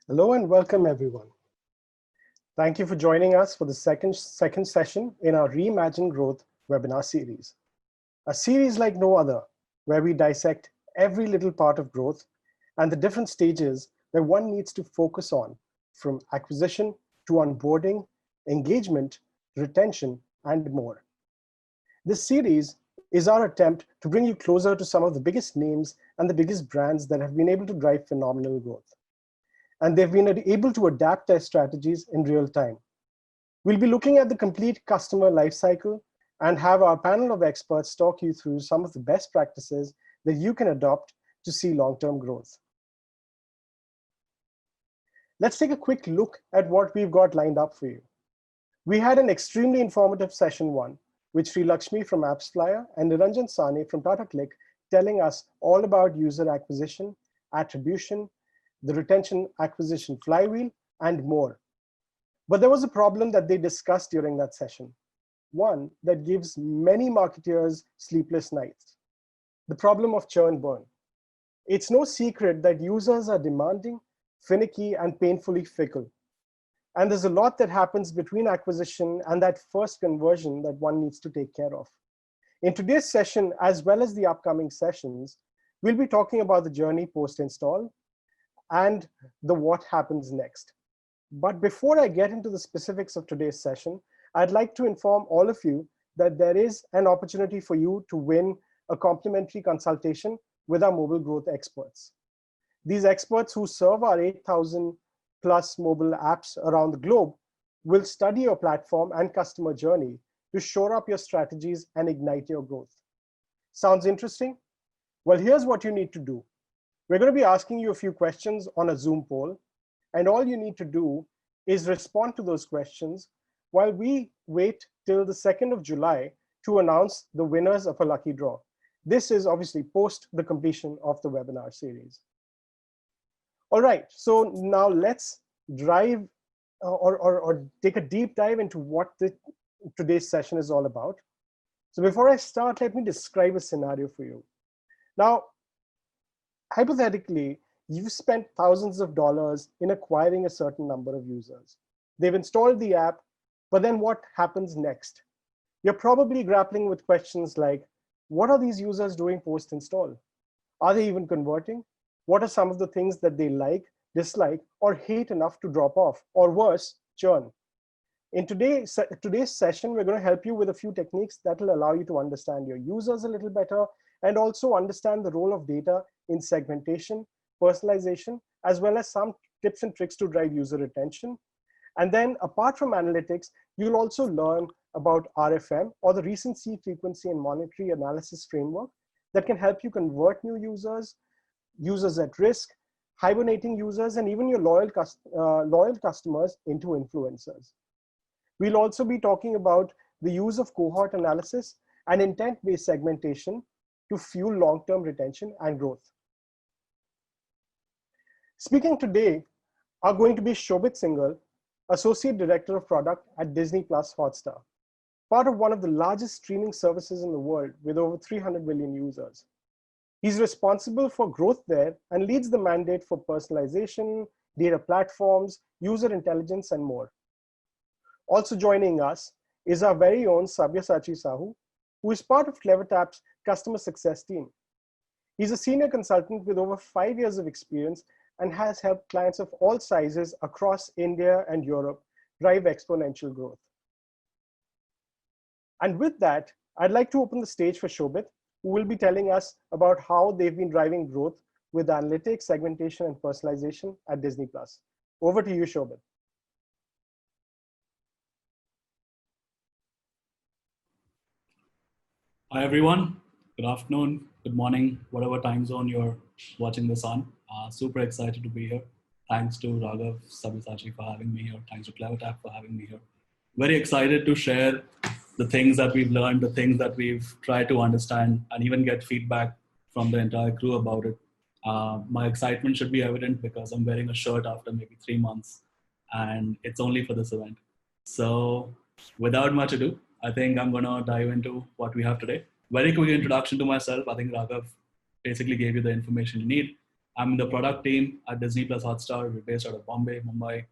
Hello and welcome everyone. Thank you for joining us for the second session in our Reimagine Growth webinar series. A series like no other, where we dissect every little part of growth and the different stages that one needs to focus on, from acquisition to onboarding, engagement, retention, and more. This series is our attempt to bring you closer to some of the biggest names and the biggest brands that have been able to drive phenomenal growth. And they've been able to adapt their strategies in real time. We'll be looking at the complete customer lifecycle and have our panel of experts talk you through some of the best practices that you can adopt to see long-term growth. Let's take a quick look at what we've got lined up for you. We had an extremely informative session 1, with Sri Lakshmi from AppsFlyer and Niranjan Sane from Tata Click telling us all about user acquisition, attribution, the retention acquisition flywheel, and more. But there was a problem that they discussed during that session, one that gives many marketers sleepless nights: the problem of churn burn. It's no secret that users are demanding, finicky, and painfully fickle. And there's a lot that happens between acquisition and that first conversion that one needs to take care of. In today's session, as well as the upcoming sessions, we'll be talking about the journey post-install and the what happens next. But before I get into the specifics of today's session, I'd like to inform all of you that there is an opportunity for you to win a complimentary consultation with our mobile growth experts. These experts, who serve our 8,000 plus mobile apps around the globe, will study your platform and customer journey to shore up your strategies and ignite your growth. Sounds interesting? Well, here's what you need to do. We're going to be asking you a few questions on a Zoom poll, and all you need to do is respond to those questions while we wait till the 2nd of July to announce the winners of a lucky draw. This is obviously post the completion of the webinar series. All right, so now let's drive or take a deep dive into what today's session is all about. So before I start, let me describe a scenario for you. Now, hypothetically, you've spent thousands of dollars in acquiring a certain number of users. They've installed the app, but then what happens next? You're probably grappling with questions like, what are these users doing post-install? Are they even converting? What are some of the things that they like, dislike, or hate enough to drop off, or worse, churn? In today's session, we're going to help you with a few techniques that will allow you to understand your users a little better and also understand the role of data in segmentation, personalization, as well as some tips and tricks to drive user retention. And then apart from analytics, you'll also learn about RFM, or the Recency, Frequency, and Monetary Analysis Framework, that can help you convert new users, users at risk, hibernating users, and even your loyal customers into influencers. We'll also be talking about the use of cohort analysis and intent-based segmentation to fuel long-term retention and growth. Speaking today are going to be Shobit Singhal, Associate Director of Product at Disney Plus Hotstar, part of one of the largest streaming services in the world with over 300 million users. He's responsible for growth there and leads the mandate for personalization, data platforms, user intelligence, and more. Also joining us is our very own Sabyasachi Sahu, who is part of CleverTap's customer success team. He's a senior consultant with over 5 years of experience and has helped clients of all sizes across India and Europe drive exponential growth. And with that, I'd like to open the stage for Shobit, who will be telling us about how they've been driving growth with analytics, segmentation, and personalization at Disney Plus. Over to you, Shobit. Hi, everyone. Good afternoon, good morning, whatever time zone you're watching this on. Super excited to be here. Thanks to Raghav, Sabyasachi for having me here. Thanks to CleverTap for having me here. Very excited to share the things that we've learned, the things that we've tried to understand, and even get feedback from the entire crew about it. My excitement should be evident because I'm wearing a shirt after maybe 3 months, and it's only for this event. So without much ado, I think I'm going to dive into what we have today. Very quick introduction to myself. I think Raghav basically gave you the information you need. I'm in the product team at Disney Plus Hotstar. We're based out of Bombay, Mumbai,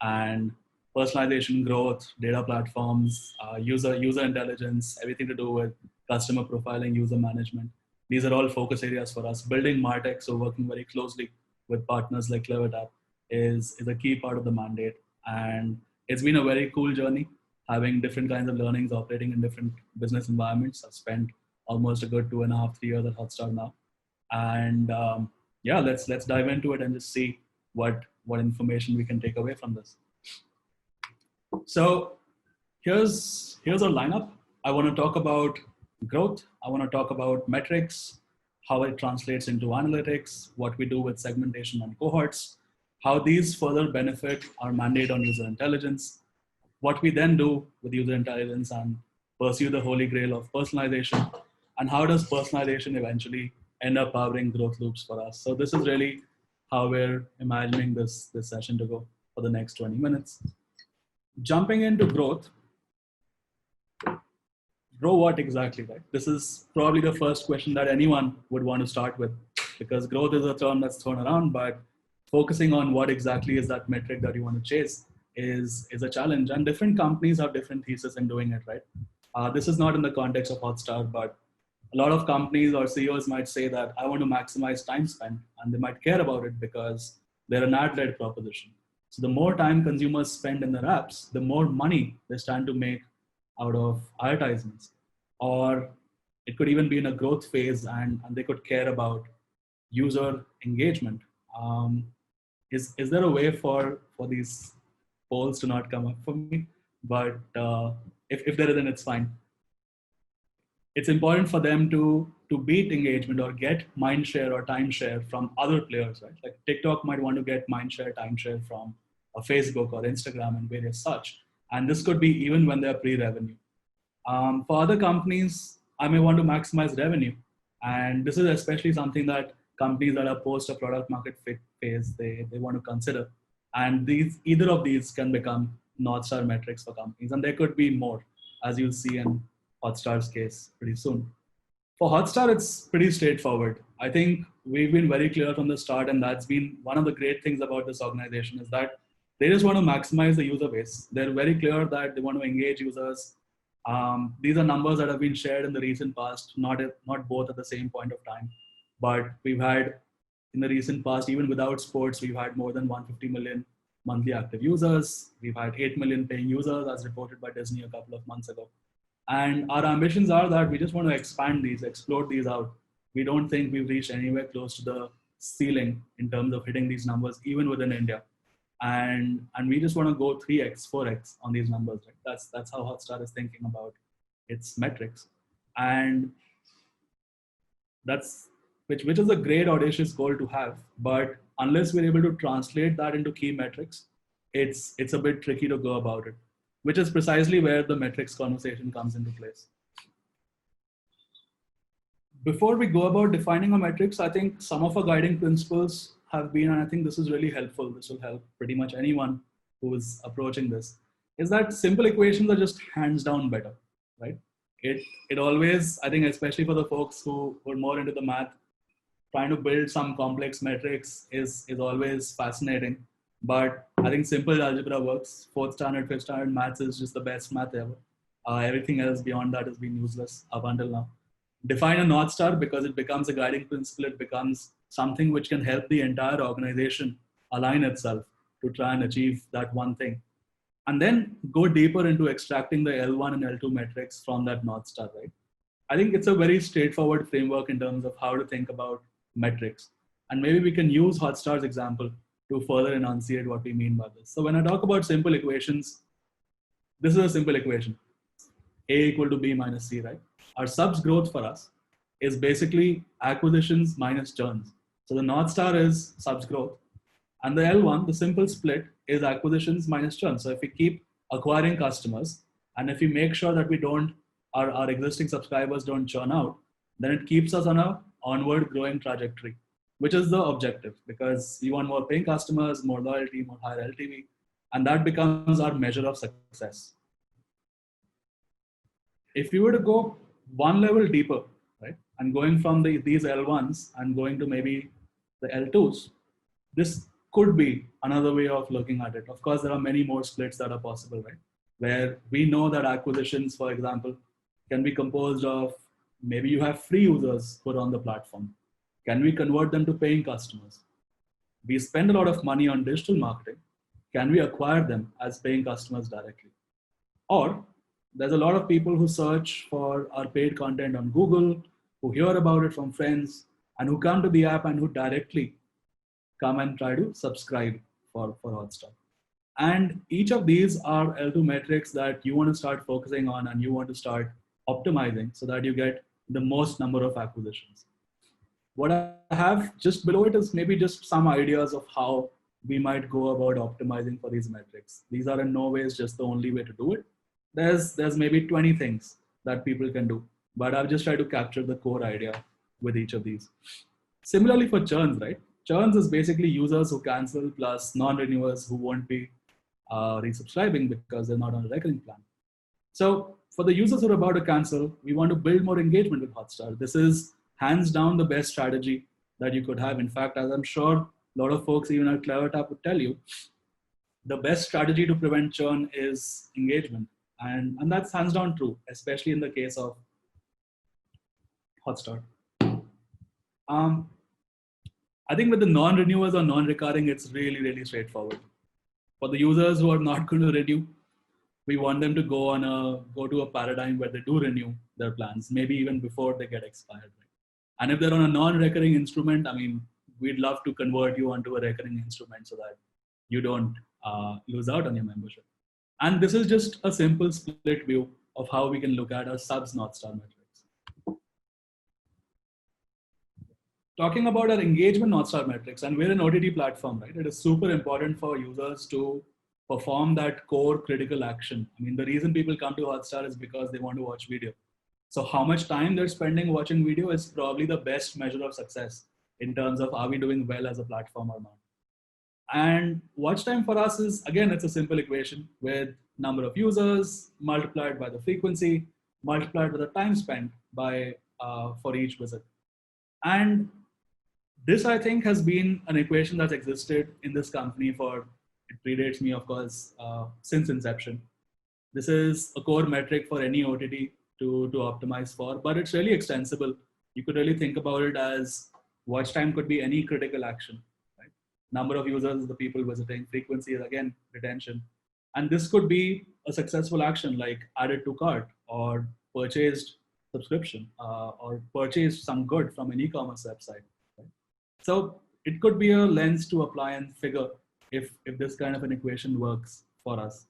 and personalization, growth, data platforms, user intelligence, everything to do with customer profiling, user management. These are all focus areas for us. Building MarTech, so working very closely with partners like CleverTap is a key part of the mandate. And it's been a very cool journey, having different kinds of learnings, operating in different business environments. I've spent almost a good 2.5, 3 years at Hotstar now. And yeah, let's dive into it and just see what information we can take away from this. So here's our lineup. I want to talk about growth. I want to talk about metrics, how it translates into analytics, what we do with segmentation and cohorts, how these further benefit our mandate on user intelligence, what we then do with user intelligence and pursue the holy grail of personalization, and how does personalization eventually end up powering growth loops for us. So this is really how we're imagining this session to go for the next 20 minutes. Jumping into growth, grow what exactly, right? This is probably the first question that anyone would want to start with, because growth is a term that's thrown around, but focusing on what exactly is that metric that you want to chase is a challenge. And different companies have different thesis in doing it, right? This is not in the context of Hotstar, but a lot of companies or CEOs might say that I want to maximize time spent, and they might care about it because they're an ad-led proposition. So the more time consumers spend in their apps, the more money they stand to make out of advertisements. Or it could even be in a growth phase and they could care about user engagement. Is there a way for these polls to not come up for me? But if there isn't, it's fine. It's important for them to beat engagement or get mind share or time share from other players, right? Like TikTok might want to get mind share, time share from a Facebook or Instagram and various such. And this could be even when they're pre-revenue. For other companies, I may want to maximize revenue. And this is especially something that companies that are post a product market fit phase, they want to consider. And either of these can become North Star metrics for companies. And there could be more, as you'll see in Hotstar's case pretty soon. For Hotstar, it's pretty straightforward. I think we've been very clear from the start, and that's been one of the great things about this organization is that they just want to maximize the user base. They're very clear that they want to engage users. These are numbers that have been shared in the recent past, not both at the same point of time, but we've had in the recent past, even without sports, we've had more than 150 million monthly active users. We've had 8 million paying users as reported by Disney a couple of months ago. And our ambitions are that we just want to expand these, explode these out. We don't think we've reached anywhere close to the ceiling in terms of hitting these numbers, even within India. And we just want to go 3x, 4x on these numbers. Right? That's how Hotstar is thinking about its metrics. And that's which is a great audacious goal to have. But unless we're able to translate that into key metrics, it's a bit tricky to go about it, which is precisely where the metrics conversation comes into place. Before we go about defining our metrics, I think some of our guiding principles have been, and I think this is really helpful, this will help pretty much anyone who is approaching this, is that simple equations are just hands down better, right? It always, I think especially for the folks who are more into the math, trying to build some complex metrics is always fascinating. But I think simple algebra works. 4th standard, 5th standard maths is just the best math ever. Everything else beyond that has been useless up until now. Define a North Star because it becomes a guiding principle. It becomes something which can help the entire organization align itself to try and achieve that one thing. And then go deeper into extracting the L1 and L2 metrics from that North Star, right? I think it's a very straightforward framework in terms of how to think about metrics. And maybe we can use Hotstar's example to further enunciate what we mean by this. So when I talk about simple equations, this is a simple equation. A equal to B minus C, right? Our subs growth for us is basically acquisitions minus churns. So the North Star is subs growth. And the L1, the simple split, is acquisitions minus churn. So if we keep acquiring customers, and if we make sure that we don't, our existing subscribers don't churn out, then it keeps us on a onward growing trajectory, which is the objective, because we want more paying customers, more loyalty, more higher LTV, and that becomes our measure of success. If you were to go one level deeper, right, and going from these L1s and going to maybe the L2s, this could be another way of looking at it. Of course, there are many more splits that are possible, right? Where we know that acquisitions, for example, can be composed of maybe you have free users put on the platform. Can we convert them to paying customers? We spend a lot of money on digital marketing. Can we acquire them as paying customers directly? Or there's a lot of people who search for our paid content on Google, who hear about it from friends, and who come to the app and who directly come and try to subscribe for Hotstar. And each of these are L2 metrics that you want to start focusing on and you want to start optimizing so that you get the most number of acquisitions. What I have just below it is maybe just some ideas of how we might go about optimizing for these metrics. These are in no ways just the only way to do it. There's maybe 20 things that people can do, but I've just tried to capture the core idea with each of these. Similarly for churns, right? Churns is basically users who cancel plus non-renewers who won't be resubscribing because they're not on a recurring plan. So for the users who are about to cancel, we want to build more engagement with Hotstar. This is hands down the best strategy that you could have. In fact, as I'm sure a lot of folks even at CleverTap would tell you, the best strategy to prevent churn is engagement. And that's hands down true, especially in the case of Hotstar. I think with the non-renewers or non-recurring, it's really, really straightforward. For the users who are not going to renew, we want them to go to a paradigm where they do renew their plans, maybe even before they get expired. Right? And if they're on a non-recurring instrument, I mean, we'd love to convert you onto a recurring instrument so that you don't lose out on your membership. And this is just a simple split view of how we can look at our subs North Star metrics. Talking about our engagement North Star metrics, and we're an OTT platform, right? It is super important for users to perform that core critical action. I mean, the reason people come to Hotstar is because they want to watch video. So how much time they're spending watching video is probably the best measure of success in terms of are we doing well as a platform or not. And watch time for us is, again, it's a simple equation with number of users multiplied by the frequency, multiplied by the time spent by for each visit. And this, I think, has been an equation that's existed in this company it predates me, of course, since inception. This is a core metric for any OTT to optimize for, but it's really extensible. You could really think about it as watch time could be any critical action. Right? Number of users is the people visiting, frequency is again retention. And this could be a successful action like added to cart or purchased subscription or purchased some good from an e-commerce website. Right? So it could be a lens to apply and figure if this kind of an equation works for us.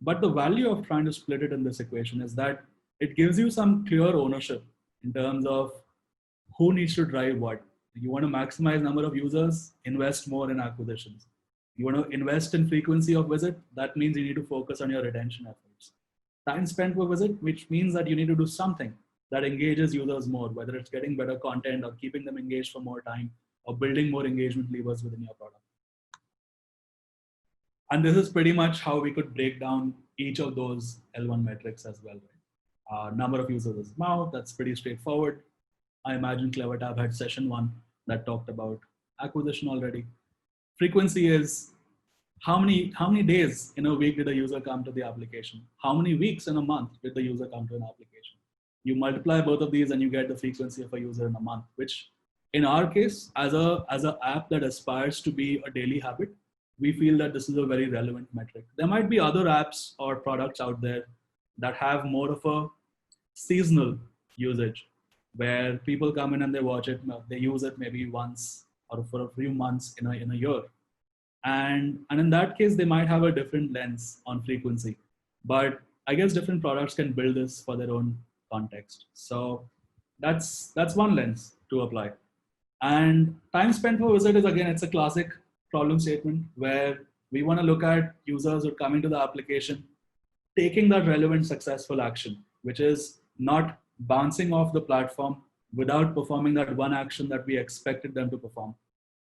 But the value of trying to split it in this equation is that it gives you some clear ownership in terms of who needs to drive what. You want to maximize number of users, invest more in acquisitions. You want to invest in frequency of visit, that means you need to focus on your retention efforts. Time spent per visit, which means that you need to do something that engages users more, whether it's getting better content or keeping them engaged for more time or building more engagement levers within your product. And this is pretty much how we could break down each of those L1 metrics as well. Right? Number of users is now, that's pretty straightforward. I imagine CleverTap had session 1 that talked about acquisition already. Frequency is how many days in a week did a user come to the application? How many weeks in a month did the user come to an application? You multiply both of these and you get the frequency of a user in a month, which in our case, as an app that aspires to be a daily habit, we feel that this is a very relevant metric. There might be other apps or products out there that have more of a seasonal usage where people come in and they watch it, they use it maybe once or for a few months in a year. And in that case, they might have a different lens on frequency. But I guess different products can build this for their own context. So that's one lens to apply. And time spent per visit is, again, it's a classic problem statement where we want to look at users who are coming to the application, taking that relevant successful action, which is not bouncing off the platform without performing that one action that we expected them to perform.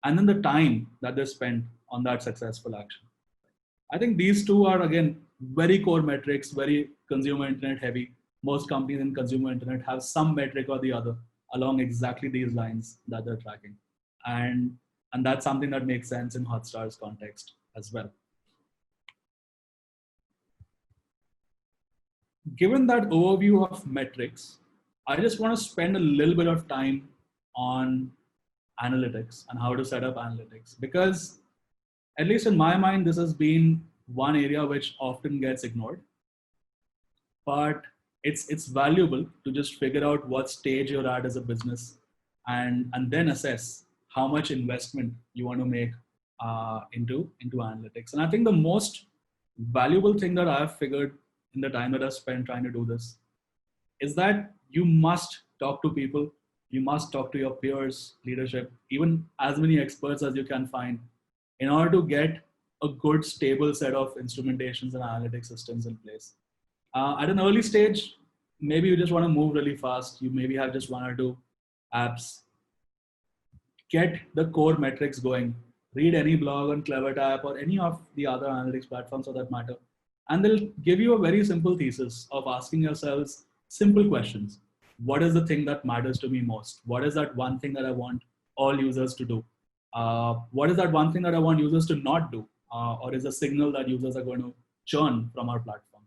And then the time that they spent on that successful action. I think these two are, again, very core metrics, very consumer internet heavy. Most companies in consumer internet have some metric or the other along exactly these lines that they're tracking. And that's something that makes sense in Hotstar's context as well. Given that overview of metrics, I just want to spend a little bit of time on analytics and how to set up analytics, because at least in my mind, this has been one area which often gets ignored. But it's valuable to just figure out what stage you're at as a business, and then assess how much investment you want to make into analytics. And I think the most valuable thing that I've figured in the time that I've spent trying to do this is that you must talk to people, you must talk to your peers, leadership, even as many experts as you can find, in order to get a good stable set of instrumentations and analytic systems in place. At an early stage, maybe you just want to move really fast. You maybe have just one or two apps. Get the core metrics going. Read any blog on CleverTap or any of the other analytics platforms for that matter. And they'll give you a very simple thesis of asking yourselves simple questions. What is the thing that matters to me most? What is that one thing that I want all users to do? What is that one thing that I want users to not do? Or is a signal that users are going to churn from our platform?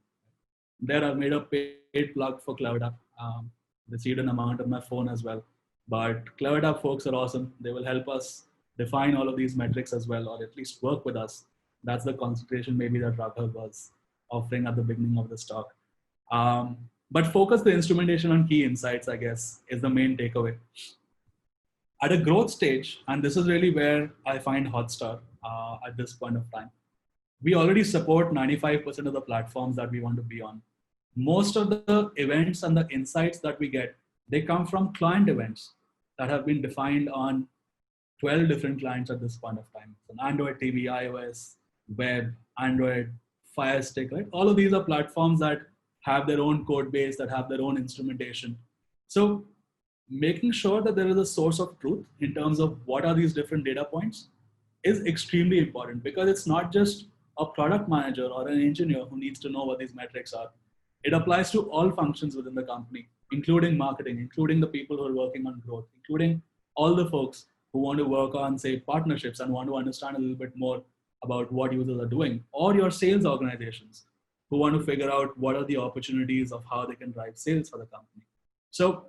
There, I've made a paid plug for CleverTap. Received an amount on my phone as well. But CleverTap folks are awesome. They will help us define all of these metrics as well, or at least work with us. That's the concentration maybe that Raghav was offering at the beginning of this talk. But focus the instrumentation on key insights, I guess, is the main takeaway. At a growth stage, and this is really where I find Hotstar at this point of time, we already support 95% of the platforms that we want to be on. Most of the events and the insights that we get, they come from client events that have been defined on 12 different clients at this point of time. So Android TV, iOS, web, Android, Fire Stick, right? All of these are platforms that have their own code base, that have their own instrumentation. So making sure that there is a source of truth in terms of what are these different data points is extremely important, because it's not just a product manager or an engineer who needs to know what these metrics are. It applies to all functions within the company, including marketing, including the people who are working on growth, including all the folks who want to work on, say, partnerships and want to understand a little bit more about what users are doing, or your sales organizations who want to figure out what are the opportunities of how they can drive sales for the company. So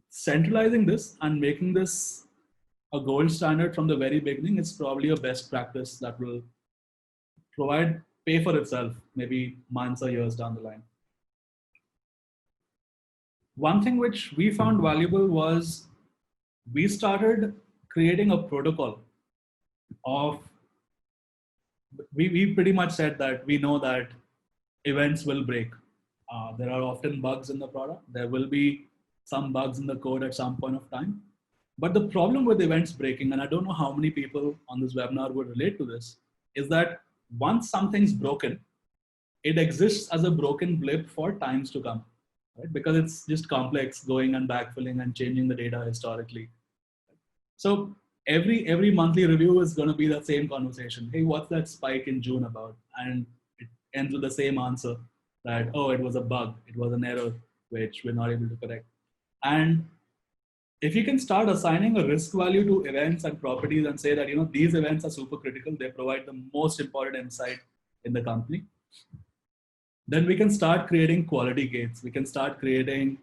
centralizing this and making this a gold standard from the very beginning is probably a best practice that will pay for itself maybe months or years down the line. One thing which we found valuable was we started creating a protocol of, we pretty much said that we know that events will break. There are often bugs in the product. There will be some bugs in the code at some point of time. But the problem with events breaking, and I don't know how many people on this webinar would relate to this, is that once something's broken, it exists as a broken blip for times to come, right? Because it's just complex going and backfilling and changing the data historically. So every monthly review is going to be the same conversation. Hey, what's that spike in June about? And it ends with the same answer that, oh, it was a bug. It was an error, which we're not able to correct. And if you can start assigning a risk value to events and properties and say that, you know, these events are super critical, they provide the most important insight in the company, then we can start creating quality gates. We can start creating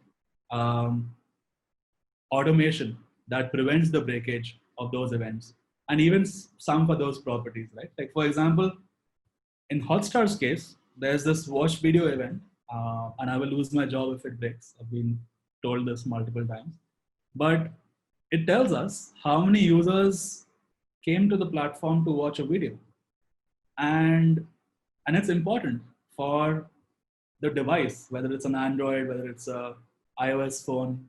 automation that prevents the breakage of those events, and even some for those properties, right? Like, for example, in Hotstar's case, there's this watch video event, and I will lose my job if it breaks. I've been told this multiple times. But it tells us how many users came to the platform to watch a video. And it's important for the device, whether it's an Android, whether it's a iOS phone,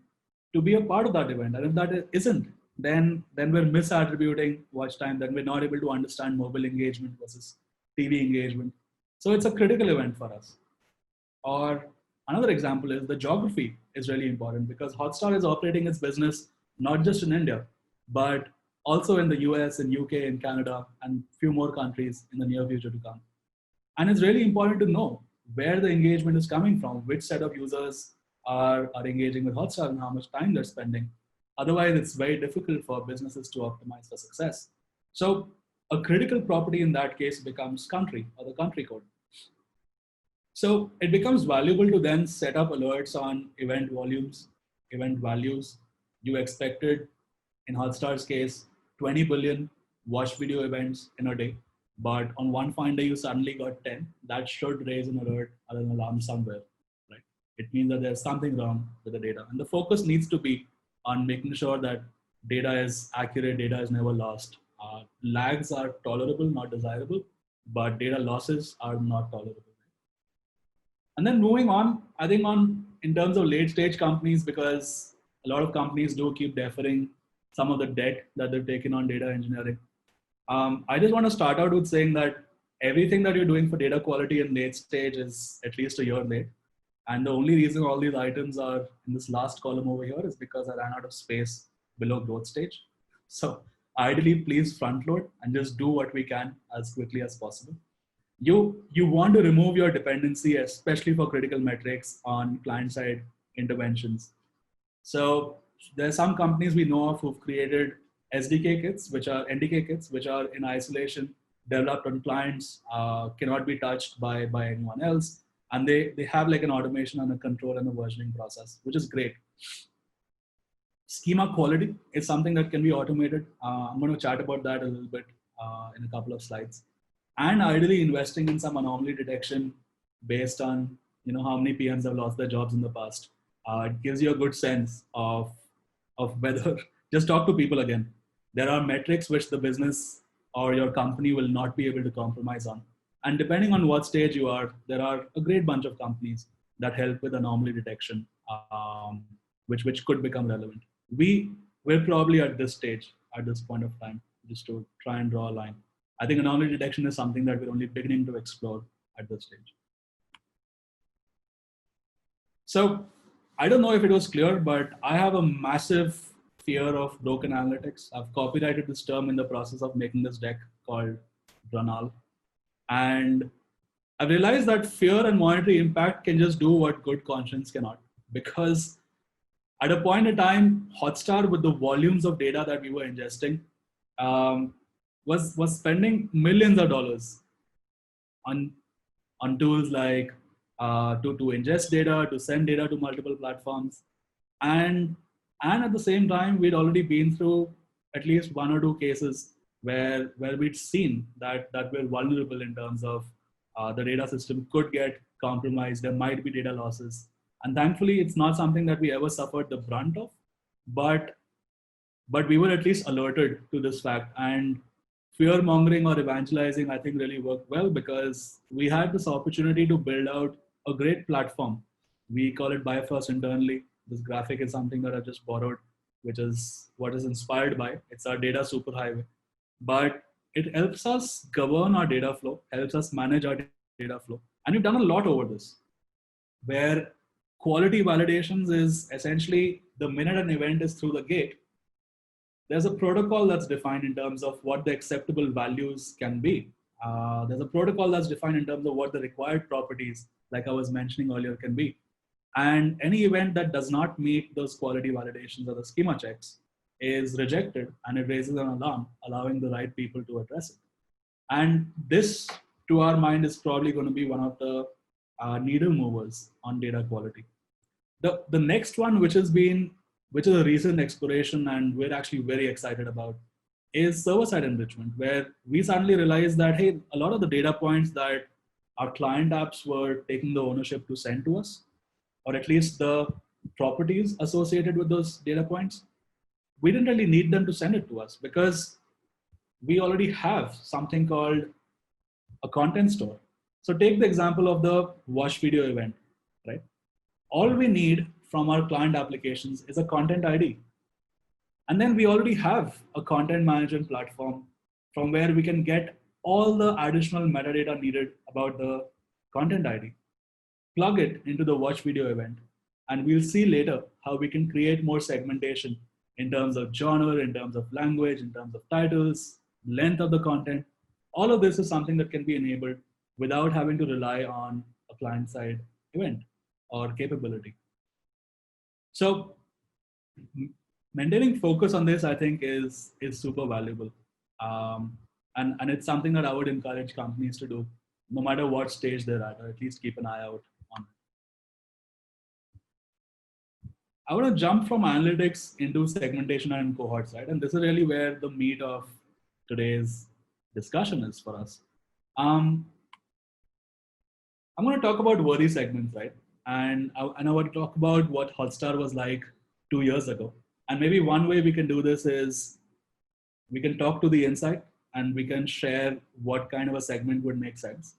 to be a part of that event. And if that isn't, then we're misattributing watch time, then we're not able to understand mobile engagement versus TV engagement. So it's a critical event for us. Or another example is the geography is really important, because Hotstar is operating its business not just in India, but also in the US, in UK, in Canada, and few more countries in the near future to come. And it's really important to know where the engagement is coming from, which set of users are engaging with Hotstar and how much time they're spending. Otherwise, it's very difficult for businesses to optimize for success. So a critical property in that case becomes country or the country code. So it becomes valuable to then set up alerts on event volumes, event values. You expected, in Hotstar's case, 20 billion watch video events in a day. But on one fine day, you suddenly got 10. That should raise an alert or an alarm somewhere, right? It means that there's something wrong with the data. And the focus needs to be on making sure that data is accurate, data is never lost. Lags are tolerable, not desirable, but data losses are not tolerable. And then moving on, I think on in terms of late stage companies, because a lot of companies do keep deferring some of the debt that they've taken on data engineering. I just want to start out with saying that everything that you're doing for data quality in late stage is at least a year late. And the only reason all these items are in this last column over here is because I ran out of space below growth stage. So ideally, please front load and just do what we can as quickly as possible. You want to remove your dependency, especially for critical metrics on client-side interventions. So there are some companies we know of who've created SDK kits, which are NDK kits, which are in isolation, developed on clients, cannot be touched by anyone else. And they have like an automation and a control and a versioning process, which is great. Schema quality is something that can be automated. I'm going to chat about that a little bit in a couple of slides. And ideally investing in some anomaly detection based on how many PMs have lost their jobs in the past. It gives you a good sense of whether, just talk to people again. There are metrics which the business or your company will not be able to compromise on. And depending on what stage you are, there are a great bunch of companies that help with anomaly detection, which could become relevant. We're probably at this stage, at this point of time, just to try and draw a line. I think anomaly detection is something that we're only beginning to explore at this stage. So I don't know if it was clear, but I have a massive fear of broken analytics. I've copyrighted this term in the process of making this deck called Branal. And I've realized that fear and monetary impact can just do what good conscience cannot. Because at a point in time, Hotstar, with the volumes of data that we were ingesting, was spending millions of dollars on tools like to ingest data, to send data to multiple platforms. And at the same time, we'd already been through at least one or two cases where we'd seen that we're vulnerable in terms of the data system could get compromised, there might be data losses. And thankfully, it's not something that we ever suffered the brunt of, but we were at least alerted to this fact. And fear mongering or evangelizing, I think, really worked well because we had this opportunity to build out a great platform. We call it Bifrost internally. This graphic is something that I just borrowed, which is what is inspired by. It's our data superhighway. But it helps us govern our data flow, helps us manage our data flow. And we've done a lot over this, where quality validations is essentially the minute an event is through the gate, there's a protocol that's defined in terms of what the acceptable values can be. There's a protocol that's defined in terms of what the required properties, like I was mentioning earlier, can be. And any event that does not meet those quality validations or the schema checks is rejected, and it raises an alarm, allowing the right people to address it. And this, to our mind, is probably going to be one of the needle movers on data quality. The next one, which is a recent exploration and we're actually very excited about, is server-side enrichment, where we suddenly realized that, hey, a lot of the data points that our client apps were taking the ownership to send to us, or at least the properties associated with those data points, we didn't really need them to send it to us because we already have something called a content store. So take the example of the watch video event, right? All we need from our client applications is a content ID. And then we already have a content management platform from where we can get all the additional metadata needed about the content ID, plug it into the watch video event, and we'll see later how we can create more segmentation in terms of genre, in terms of language, in terms of titles, length of the content. All of this is something that can be enabled without having to rely on a client-side event or capability. So maintaining focus on this, I think, is super valuable, and it's something that I would encourage companies to do, no matter what stage they're at, or at least keep an eye out on. I want to jump from analytics into segmentation and cohorts, right? And this is really where the meat of today's discussion is for us. I'm going to talk about worthy segments, right? And I want to talk about what Hotstar was like 2 years ago. And maybe one way we can do this is we can talk to the insight and we can share what kind of a segment would make sense.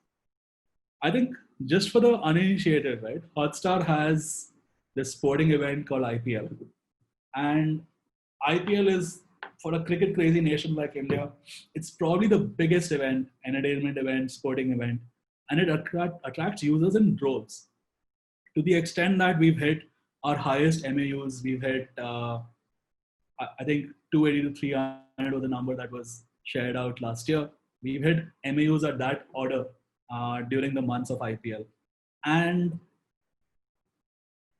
I think just for the uninitiated, right? Hotstar has this sporting event called IPL. And IPL is, for a cricket crazy nation like India, it's probably the biggest event, entertainment event, sporting event. And it attracts users in droves, to the extent that we've hit our highest MAUs. We've hit, I think 280 to 300 was the number that was shared out last year. We've hit MAUs at that order during the months of IPL. And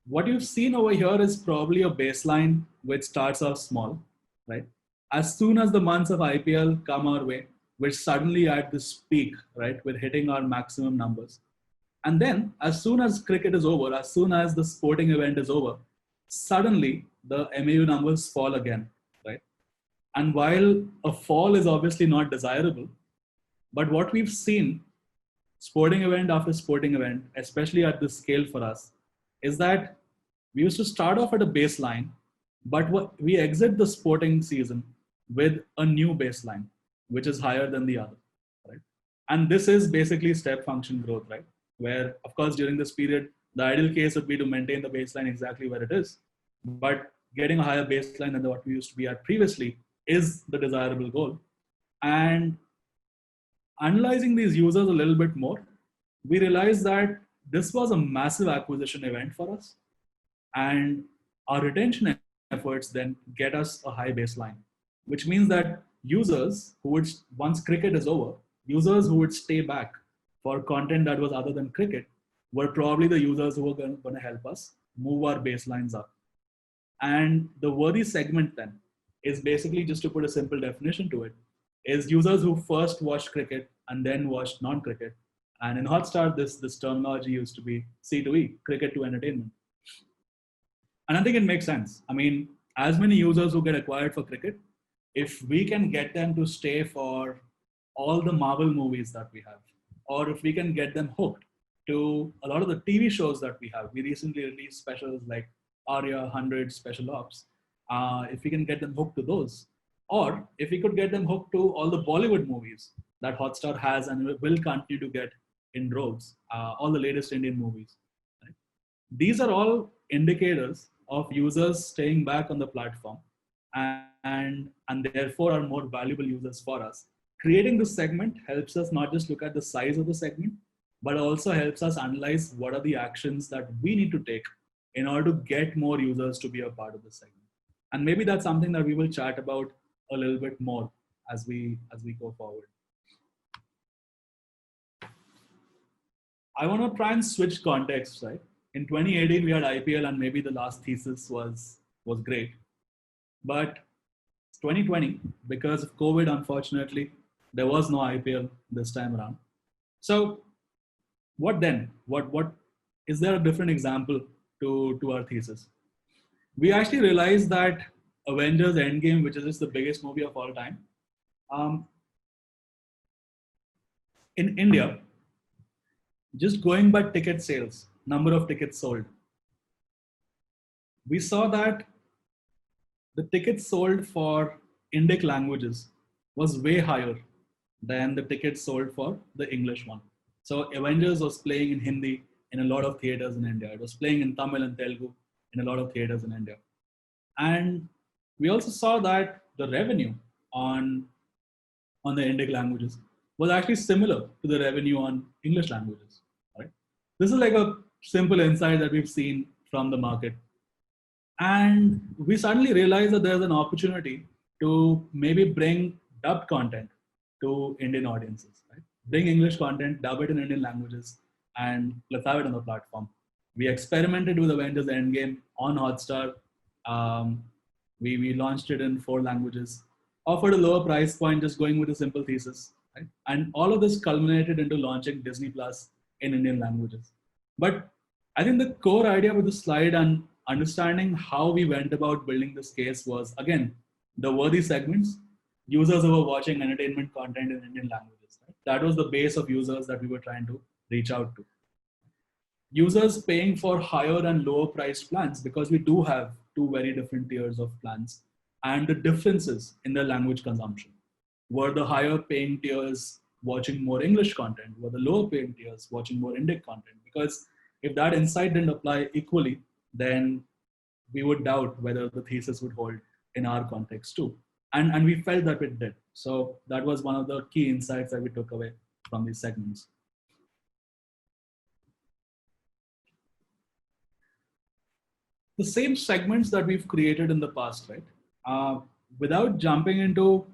what you've seen over here is probably a baseline which starts off small, right? As soon as the months of IPL come our way, we're suddenly at this peak, right? We're hitting our maximum numbers. And then as soon as cricket is over, as soon as the sporting event is over, suddenly the MAU numbers fall again, right? And while a fall is obviously not desirable, but what we've seen sporting event after sporting event, especially at this scale for us, is that we used to start off at a baseline, but we exit the sporting season with a new baseline, which is higher than the other, right? And this is basically step function growth, right? Where, of course, during this period, the ideal case would be to maintain the baseline exactly where it is. But getting a higher baseline than what we used to be at previously is the desirable goal. And analyzing these users a little bit more, we realized that this was a massive acquisition event for us. And our retention efforts then get us a high baseline, which means that users who would, once cricket is over, users who would stay back for content that was other than cricket were probably the users who were going to help us move our baselines up. And the worthy segment then is basically, just to put a simple definition to it, is users who first watched cricket and then watched non-cricket. And in Hotstar, this terminology used to be C2E, cricket to entertainment. And I think it makes sense. I mean, as many users who get acquired for cricket, if we can get them to stay for all the Marvel movies that we have, or if we can get them hooked to a lot of the TV shows that we have. We recently released specials like Arya 100 Special Ops. If we can get them hooked to those, or if we could get them hooked to all the Bollywood movies that Hotstar has and will continue to get in droves, all the latest Indian movies. Right? These are all indicators of users staying back on the platform and therefore are more valuable users for us. Creating this segment helps us not just look at the size of the segment, but also helps us analyze what are the actions that we need to take in order to get more users to be a part of the segment. And maybe that's something that we will chat about a little bit more as we go forward. I want to try and switch contexts, right? In 2018, we had IPL, and maybe the last thesis was great. But 2020, because of COVID, unfortunately, there was no IPL this time around. So what then? What is there a different example to our thesis? We actually realized that Avengers Endgame, which is just the biggest movie of all time, in India, just going by ticket sales, number of tickets sold, we saw that the tickets sold for Indic languages was way higher than the tickets sold for the English one. So Avengers was playing in Hindi in a lot of theaters in India. It was playing in Tamil and Telugu in a lot of theaters in India. And we also saw that the revenue on the Indic languages was actually similar to the revenue on English languages. Right? This is like a simple insight that we've seen from the market. And we suddenly realized that there's an opportunity to maybe bring dubbed content to Indian audiences. Right? Bring English content, dub it in Indian languages, and let's have it on the platform. We experimented with Avengers Endgame on Hotstar. We launched it in 4 languages, offered a lower price point, just going with a simple thesis, right? And all of this culminated into launching Disney Plus in Indian languages. But I think the core idea with the slide and understanding how we went about building this case was, again, the worthy segments, users who were watching entertainment content in Indian languages. Right? That was the base of users that we were trying to reach out to. Users paying for higher and lower priced plans, because we do have 2 very different tiers of plans, and the differences in their language consumption. Were the higher paying tiers watching more English content? Were the lower paying tiers watching more Indic content? Because if that insight didn't apply equally, then we would doubt whether the thesis would hold in our context too. And we felt that it did. So that was one of the key insights that we took away from these segments. The same segments that we've created in the past, right? Without jumping into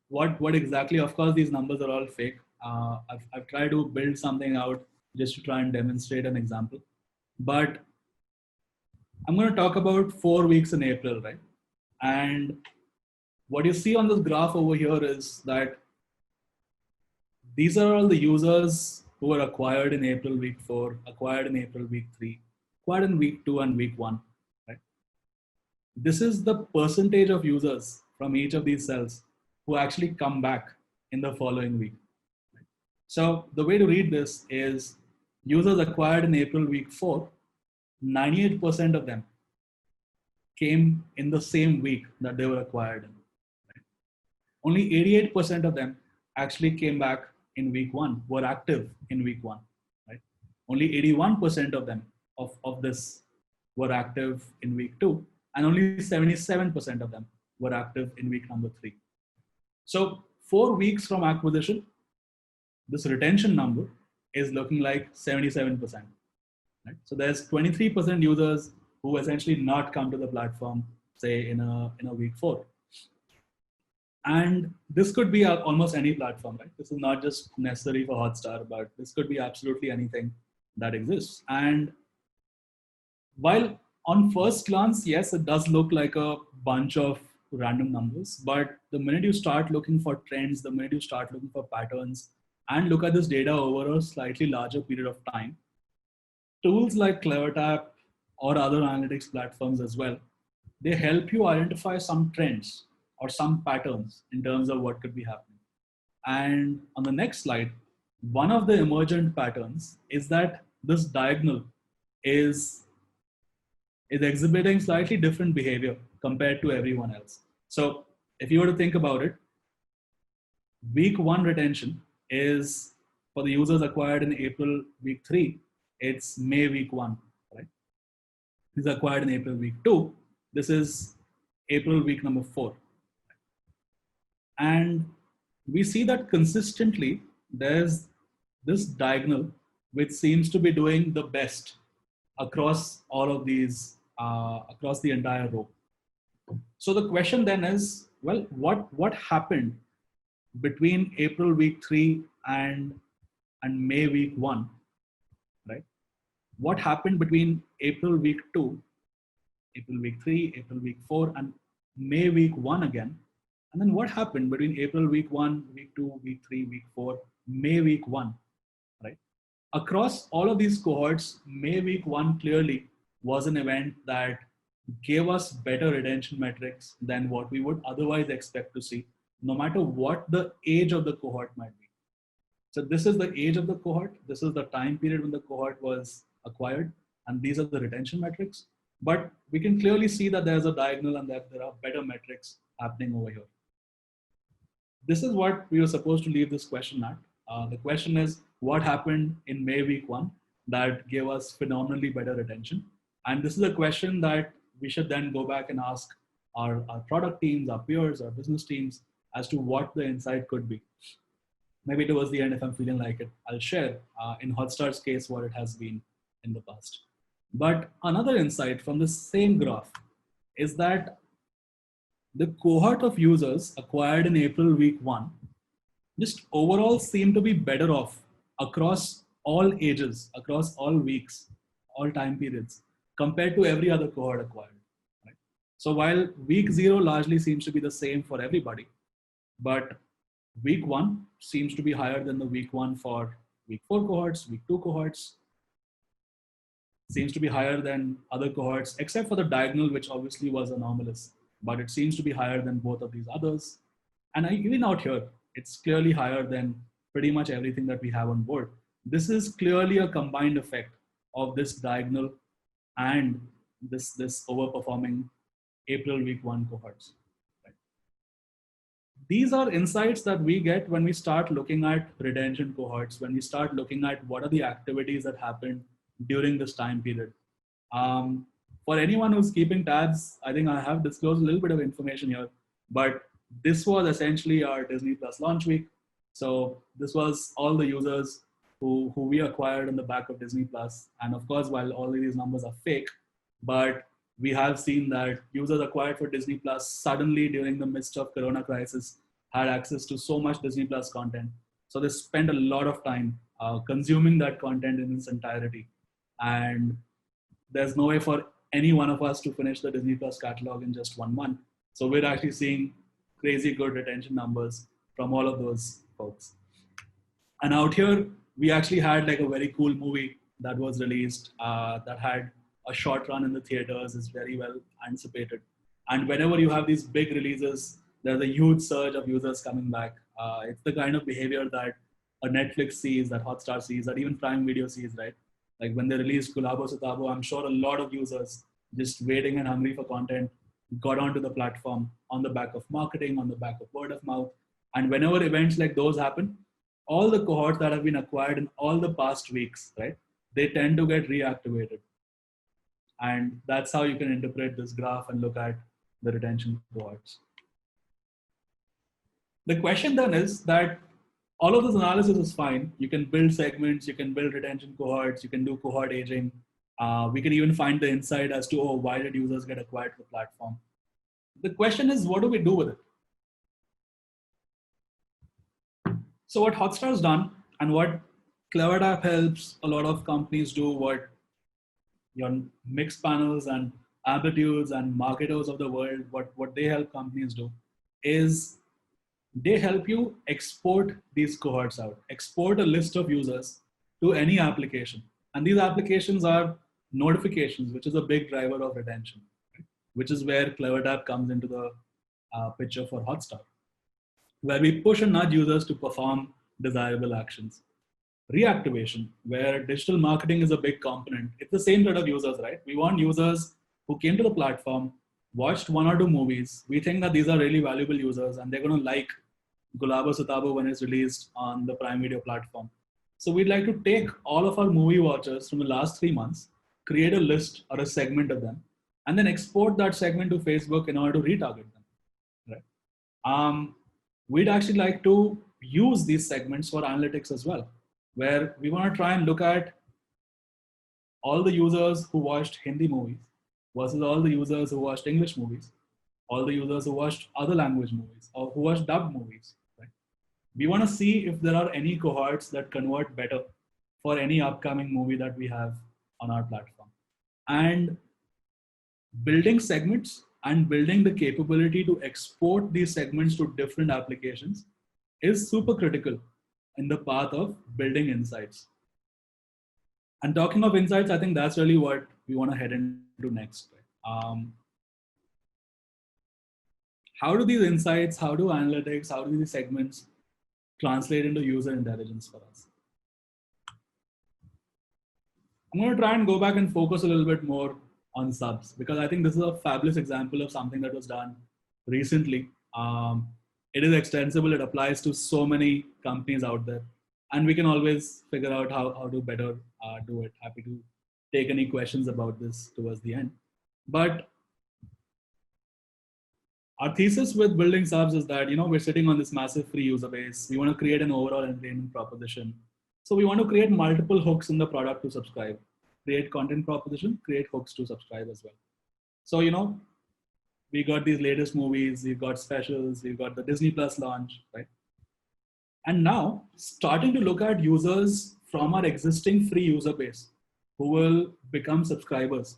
what exactly, of course, these numbers are all fake. I've tried to build something out just to try and demonstrate an example. But I'm going to talk about 4 weeks in April, right? And what you see on this graph over here is that these are all the users who were acquired in April week 4, acquired in April week 3, acquired in week 2 and week 1, right? This is the percentage of users from each of these cells who actually come back in the following week. Right? So the way to read this is users acquired in April week 4, 98% of them came in the same week that they were acquired in. Right? Only 88% of them actually came back in week 1, were active in week 1. Right? Only 81% of them of this were active in week 2, and only 77% of them were active in week number 3. So 4 weeks from acquisition, this retention number is looking like 77%. Right? So there's 23% users who essentially not come to the platform, say in a week 4. And this could be almost any platform, right? This is not just necessary for Hotstar, but this could be absolutely anything that exists. And while on first glance, yes, it does look like a bunch of random numbers, but the minute you start looking for trends, the minute you start looking for patterns, and look at this data over a slightly larger period of time, tools like CleverTap or other analytics platforms as well, they help you identify some trends or some patterns in terms of what could be happening. And on the next slide, one of the emergent patterns is that this diagonal is exhibiting slightly different behavior compared to everyone else. So if you were to think about it, week 1 retention is for the users acquired in April week 3, it's May week 1, right? These are acquired in April week 2. This is April week number 4. And we see that consistently there's this diagonal which seems to be doing the best across all of these, across the entire row. So the question then is, well, what happened between April week 3 and May week 1, right? What happened between April week 2, April week 3, April week 4, and May week 1 again? And then what happened between April week 1, week 2, week 3, week 4, May week 1, right? Across all of these cohorts, May week 1 clearly was an event that gave us better retention metrics than what we would otherwise expect to see, no matter what the age of the cohort might be. So this is the age of the cohort. This is the time period when the cohort was acquired. And these are the retention metrics. But we can clearly see that there's a diagonal and that there are better metrics happening over here. This is what we were supposed to leave this question at. The question is, what happened in May week 1 that gave us phenomenally better retention? And this is a question that we should then go back and ask our product teams, our peers, our business teams as to what the insight could be. Maybe towards the end, if I'm feeling like it, I'll share in Hotstar's case what it has been in the past. But another insight from the same graph is that the cohort of users acquired in April week 1 just overall seem to be better off across all ages, across all weeks, all time periods, compared to every other cohort acquired. Right? So while week 0 largely seems to be the same for everybody, but week 1 seems to be higher than the week 1 for week 4 cohorts, week 2 cohorts, seems to be higher than other cohorts, except for the diagonal, which obviously was anomalous, but it seems to be higher than both of these others. And even out here, it's clearly higher than pretty much everything that we have on board. This is clearly a combined effect of this diagonal and this overperforming April week 1 cohorts. Right? These are insights that we get when we start looking at retention cohorts, when we start looking at what are the activities that happened during this time period. For anyone who's keeping tabs, I think I have disclosed a little bit of information here, but this was essentially our Disney Plus launch week. So this was all the users who we acquired on the back of Disney Plus. And of course, while all of these numbers are fake, but we have seen that users acquired for Disney Plus suddenly during the midst of Corona crisis had access to so much Disney Plus content. So they spent a lot of time consuming that content in its entirety. And there's no way for any one of us to finish the Disney Plus catalog in just 1 month. So we're actually seeing crazy good retention numbers from all of those folks. And out here, we actually had like a very cool movie that was released that had a short run in the theaters, is very well anticipated. And whenever you have these big releases, there's a huge surge of users coming back. It's the kind of behavior that a Netflix sees, that Hotstar sees, that even Prime Video sees, right? Like when they released Gulabo Sitabo, I'm sure a lot of users just waiting and hungry for content got onto the platform on the back of marketing, on the back of word of mouth. And whenever events like those happen, all the cohorts that have been acquired in all the past weeks, right, they tend to get reactivated. And that's how you can interpret this graph and look at the retention cohorts. The question then is that all of this analysis is fine. You can build segments, you can build retention cohorts, you can do cohort aging. We can even find the insight as to, oh, why did users get acquired to the platform? The question is, what do we do with it? So what Hotstar's done and what CleverTap helps a lot of companies do, what your mixed panels and amplitudes and marketers of the world, what they help companies do is they help you export these cohorts out, export a list of users to any application. And these applications are notifications, which is a big driver of retention, which is where CleverTap comes into the picture for Hotstar, where we push and nudge users to perform desirable actions. Reactivation, where digital marketing is a big component. It's the same set of users, right? We want users who came to the platform, watched 1 or 2 movies. We think that these are really valuable users and they're going to like Gulabo Sitabo when it's released on the Prime Video platform. So we'd like to take all of our movie watchers from the last 3 months, create a list or a segment of them, and then export that segment to Facebook in order to retarget them, right? We'd actually like to use these segments for analytics as well, where we want to try and look at all the users who watched Hindi movies versus all the users who watched English movies, all the users who watched other language movies or who watched dubbed movies. Right? We want to see if there are any cohorts that convert better for any upcoming movie that we have on our platform. And building segments and building the capability to export these segments to different applications is super critical in the path of building insights. And talking of insights, I think that's really what we want to head into next. How do these insights, how do analytics, how do these segments translate into user intelligence for us? I'm going to try and go back and focus a little bit more on subs, because I think this is a fabulous example of something that was done recently. It is extensible, it applies to so many companies out there, and we can always figure out how to better do it. Happy to take any questions about this towards the end. But our thesis with building subs is that, we're sitting on this massive free user base. We want to create an overall entertainment proposition. So we want to create multiple hooks in the product to subscribe, create content proposition, create hooks to subscribe as well. So, we got these latest movies, we've got specials, we've got the Disney Plus launch, right? And now starting to look at users from our existing free user base who will become subscribers.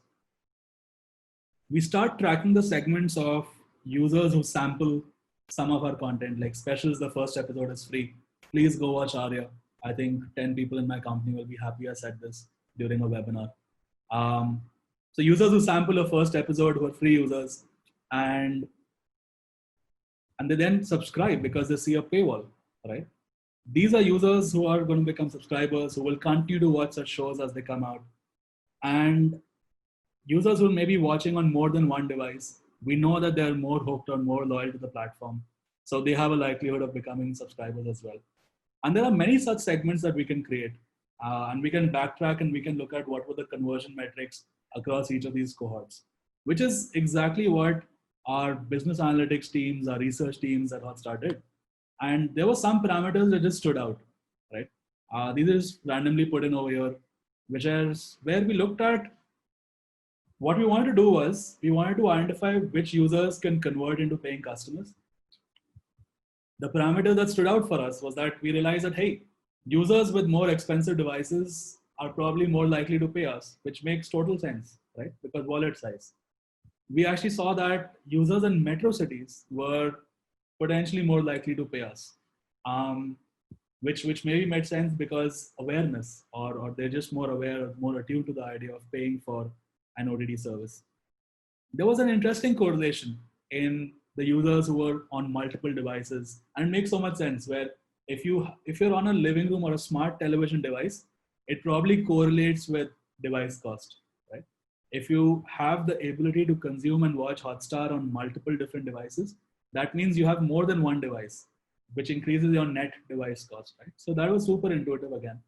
we start tracking the segments of users who sample some of our content. Like specials, the first episode is free. Please go watch Arya. I think 10 people in my company will be happy I said this during a webinar. Um, so users who sample a first episode who are free users, and they then subscribe because they see a paywall, right? These are users who are going to become subscribers, who will continue to watch such shows as they come out. And users who may be watching on more than one device, we know that they're more hooked or more loyal to the platform. So they have a likelihood of becoming subscribers as well. And there are many such segments that we can create. And we can backtrack and we can look at what were the conversion metrics across each of these cohorts, which is exactly what our business analytics teams, our research teams at Hotstar did. And there were some parameters that just stood out, right? These are just randomly put in over here, which is where we looked at what we wanted to do was we wanted to identify which users can convert into paying customers. The parameter that stood out for us was that we realized that, hey, users with more expensive devices are probably more likely to pay us, which makes total sense, right? Because wallet size. We actually saw that users in metro cities were potentially more likely to pay us, which maybe made sense because awareness, or they're just more aware, more attuned to the idea of paying for an OTT service. There was an interesting correlation in the users who were on multiple devices, and it makes so much sense where if you're on a living room or a smart television device, it probably correlates with device cost, right? If you have the ability to consume and watch Hotstar on multiple different devices, that means you have more than one device, which increases your net device cost, right? So that was super intuitive again.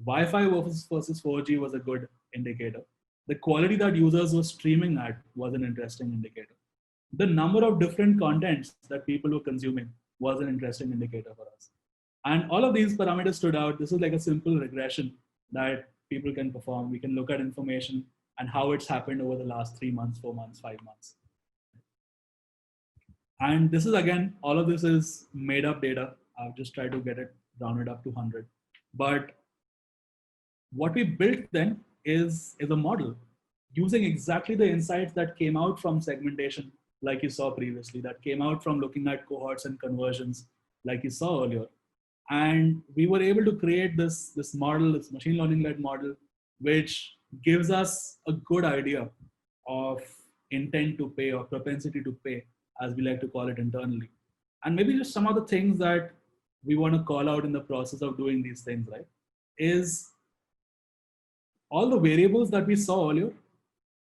Wi-Fi versus 4G was a good indicator. The quality that users were streaming at was an interesting indicator. The number of different contents that people were consuming was an interesting indicator for us. And all of these parameters stood out. This is like a simple regression that people can perform. We can look at information and how it's happened over the last 3 months, 4 months, 5 months. And this is, again, all of this is made up data. I've just tried to get it rounded up to 100. But what we built then is a model using exactly the insights that came out from segmentation, like you saw previously, that came out from looking at cohorts and conversions, like you saw earlier. And we were able to create this model, this machine learning-led model, which gives us a good idea of intent to pay or propensity to pay, as we like to call it internally. And maybe just some of the things that we want to call out in the process of doing these things, right, is all the variables that we saw earlier.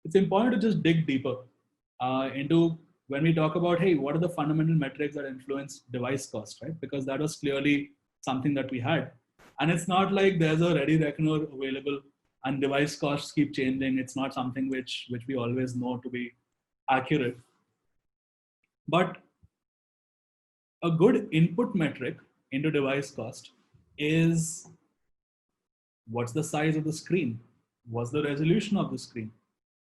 It's important to just dig deeper into when we talk about, hey, what are the fundamental metrics that influence device cost, right? Because that was clearly something that we had. And it's not like there's a ready reckoner available and device costs keep changing. It's not something which we always know to be accurate. But a good input metric into device cost is what's the size of the screen? What's the resolution of the screen?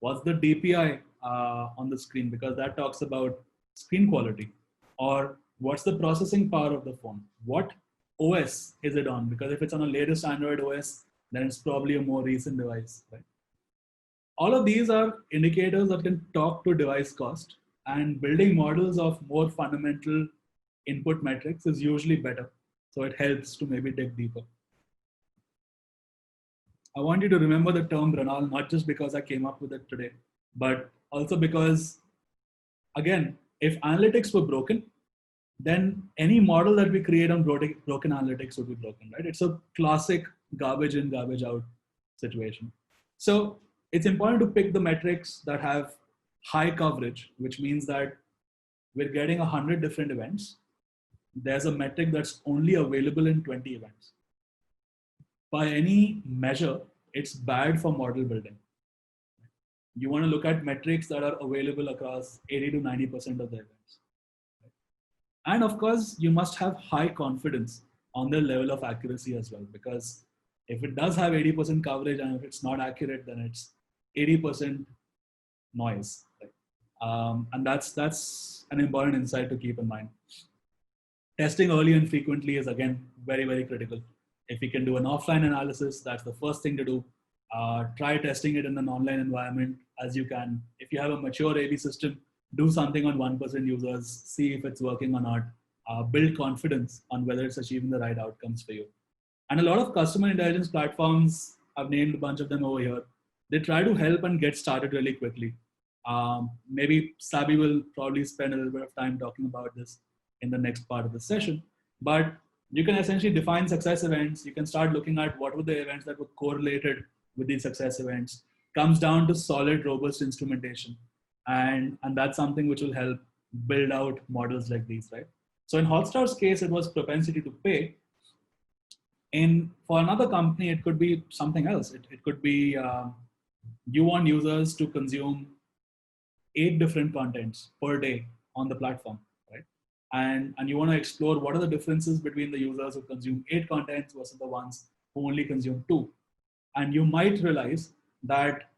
What's the DPI on the screen? Because that talks about screen quality. Or what's the processing power of the phone? What OS is it on? Because if it's on a latest Android OS, then it's probably a more recent device, right? All of these are indicators that can talk to device cost, and building models of more fundamental input metrics is usually better. So it helps to maybe dig deeper. I want you to remember the term Ranal, not just because I came up with it today, but also because, again, if analytics were broken, then any model that we create on broken analytics would be broken, right? It's a classic garbage in, garbage out situation. So it's important to pick the metrics that have high coverage, which means that we're getting 100 different events. There's a metric that's only available in 20 events. By any measure, it's bad for model building. You want to look at metrics that are available across 80 to 90% of the events. And of course, you must have high confidence on the level of accuracy as well, because if it does have 80% coverage and if it's not accurate, then it's 80% noise. Right? And that's an important insight to keep in mind. Testing early and frequently is, again, very, very critical. If we can do an offline analysis, that's the first thing to do. Try testing it in an online environment as you can. If you have a mature A/B system, do something on 1% users, see if it's working or not, build confidence on whether it's achieving the right outcomes for you. And a lot of customer intelligence platforms, I've named a bunch of them over here, they try to help and get started really quickly. Maybe Sabi will probably spend a little bit of time talking about this in the next part of the session. But you can essentially define success events. You can start looking at what were the events that were correlated with these success events. Comes down to solid, robust instrumentation. And that's something which will help build out models like these, right? So in Hotstar's case, it was propensity to pay. For another company, it could be something else. It could be you want users to consume 8 different contents per day on the platform, right? And you want to explore what are the differences between the users who consume 8 contents versus the ones who only consume 2. And you might realize that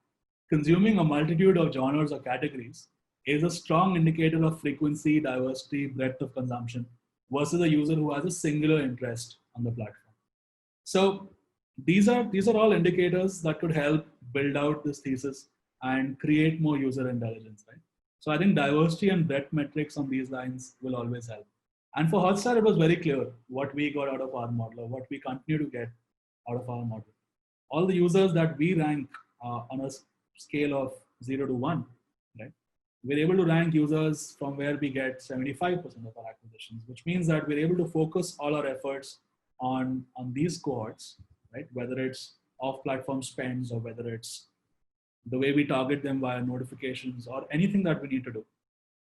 consuming a multitude of genres or categories is a strong indicator of frequency, diversity, breadth of consumption versus a user who has a singular interest on the platform. So these are all indicators that could help build out this thesis and create more user intelligence, right? So I think diversity and breadth metrics on these lines will always help. And for Hotstar, it was very clear what we got out of our model or what we continue to get out of our model. All the users that we rank on a scale of 0 to 1, right? We're able to rank users from where we get 75% of our acquisitions, which means that we're able to focus all our efforts on these cohorts, right? Whether it's off-platform spends or whether it's the way we target them via notifications or anything that we need to do.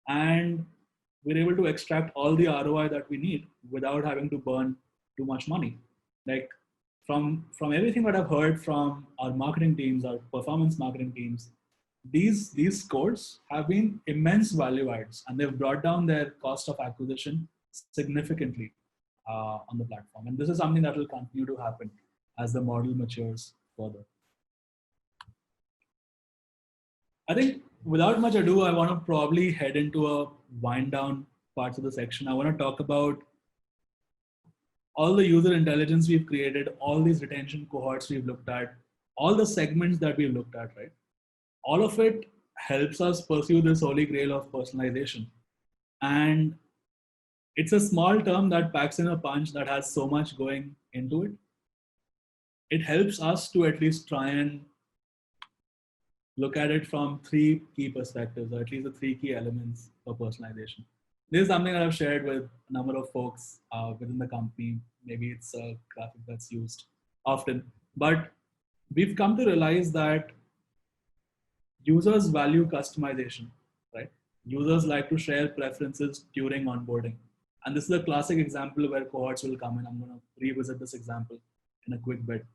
And we're able to extract all the ROI that we need without having to burn too much money. Like from everything that I've heard from our marketing teams, our performance marketing teams, these scores have been immense value adds and they've brought down their cost of acquisition significantly on the platform. And this is something that will continue to happen as the model matures further. I think without much ado, I want to probably head into a wind down parts of the section. I want to talk about all the user intelligence we've created, all these retention cohorts we've looked at, all the segments that we've looked at, right? All of it helps us pursue this holy grail of personalization. And it's a small term that packs in a punch that has so much going into it. It helps us to at least try and look at it from 3 key perspectives, or at least the 3 key elements of personalization. This is something that I've shared with a number of folks within the company. Maybe it's a graphic that's used often, but we've come to realize that users value customization, right? Users like to share preferences during onboarding. And this is a classic example where cohorts will come in. I'm going to revisit this example in a quick bit,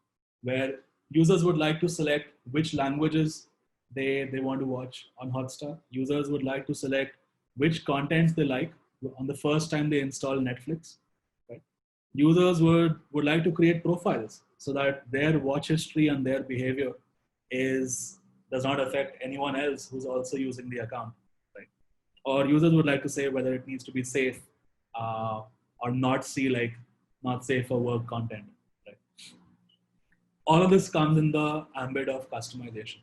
where users would like to select which languages they want to watch on Hotstar. Users would like to select which contents they like on the first time they install Netflix. Right? Users would like to create profiles so that their watch history and their behavior does not affect anyone else who's also using the account. Right? Or users would like to say whether it needs to be safe or not safe for work content. Right? All of this comes in the ambit of customization.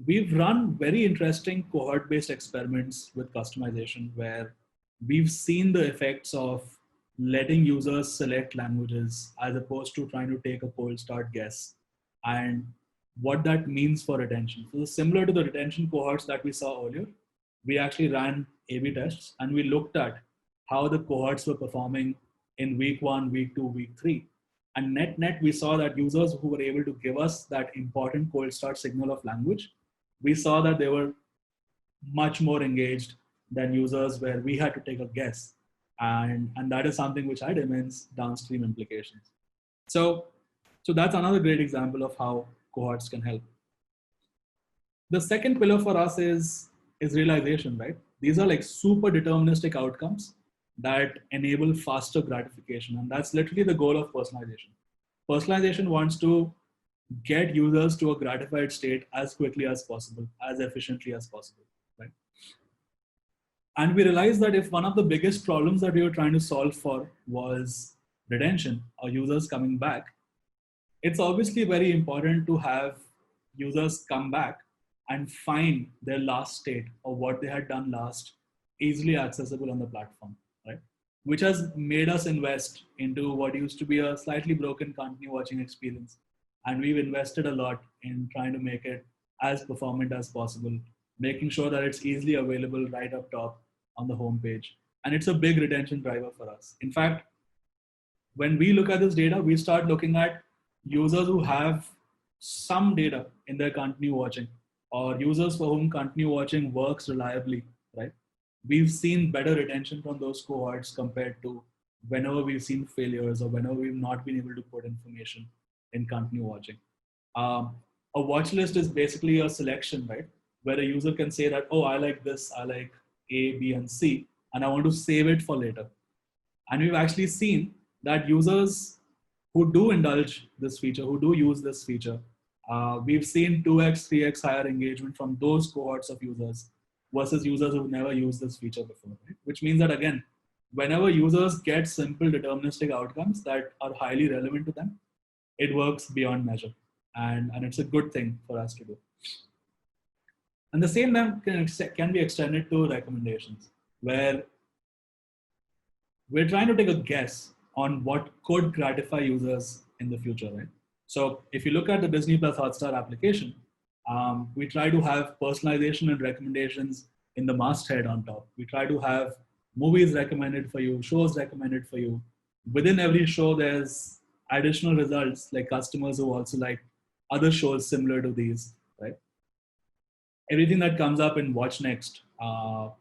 We've run very interesting cohort-based experiments with customization where we've seen the effects of letting users select languages as opposed to trying to take a cold start guess and what that means for retention. So similar to the retention cohorts that we saw earlier, we actually ran A/B tests and we looked at how the cohorts were performing in week 1, week 2, week 3. And net, we saw that users who were able to give us that important cold start signal of language, we saw that they were much more engaged than users where we had to take a guess. And that is something which had immense downstream implications. So that's another great example of how cohorts can help. The second pillar for us is realization, right? These are like super deterministic outcomes that enable faster gratification. And that's literally the goal of personalization. Personalization wants to get users to a gratified state as quickly as possible, as efficiently as possible, right? And we realized that if one of the biggest problems that we were trying to solve for was retention or users coming back, it's obviously very important to have users come back and find their last state or what they had done last easily accessible on the platform, right? Which has made us invest into what used to be a slightly broken company watching experience. And we've invested a lot in trying to make it as performant as possible, making sure that it's easily available right up top on the homepage. And it's a big retention driver for us. In fact, when we look at this data, we start looking at users who have some data in their continue watching, or users for whom continue watching works reliably, right? We've seen better retention from those cohorts compared to whenever we've seen failures or whenever we've not been able to put information in continue watching. A watch list is basically a selection, right? Where a user can say that, oh, I like this, I like A, B, and C, and I want to save it for later. And we've actually seen that users who do indulge this feature, who do use this feature, we've seen 2x, 3x higher engagement from those cohorts of users versus users who've never used this feature before, right? Which means that, again, whenever users get simple deterministic outcomes that are highly relevant to them, it works beyond measure. And it's a good thing for us to do. And the same then can be extended to recommendations, where we're trying to take a guess on what could gratify users in the future, right? So if you look at the Disney Plus Hotstar application, we try to have personalization and recommendations in the masthead on top. We try to have movies recommended for you, shows recommended for you. Within every show, there's additional results, like customers who also like other shows similar to these, right? Everything that comes up in Watch Next,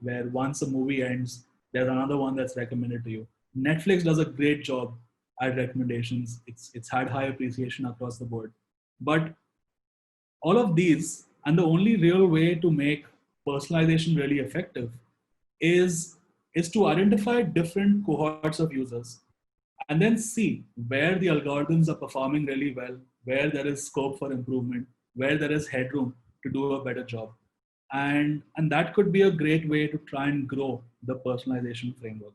where once a movie ends, there's another one that's recommended to you. Netflix does a great job at recommendations. It's had high appreciation across the board. But all of these, and the only real way to make personalization really effective is to identify different cohorts of users and then see where the algorithms are performing really well, where there is scope for improvement, where there is headroom to do a better job. And that could be a great way to try and grow the personalization framework.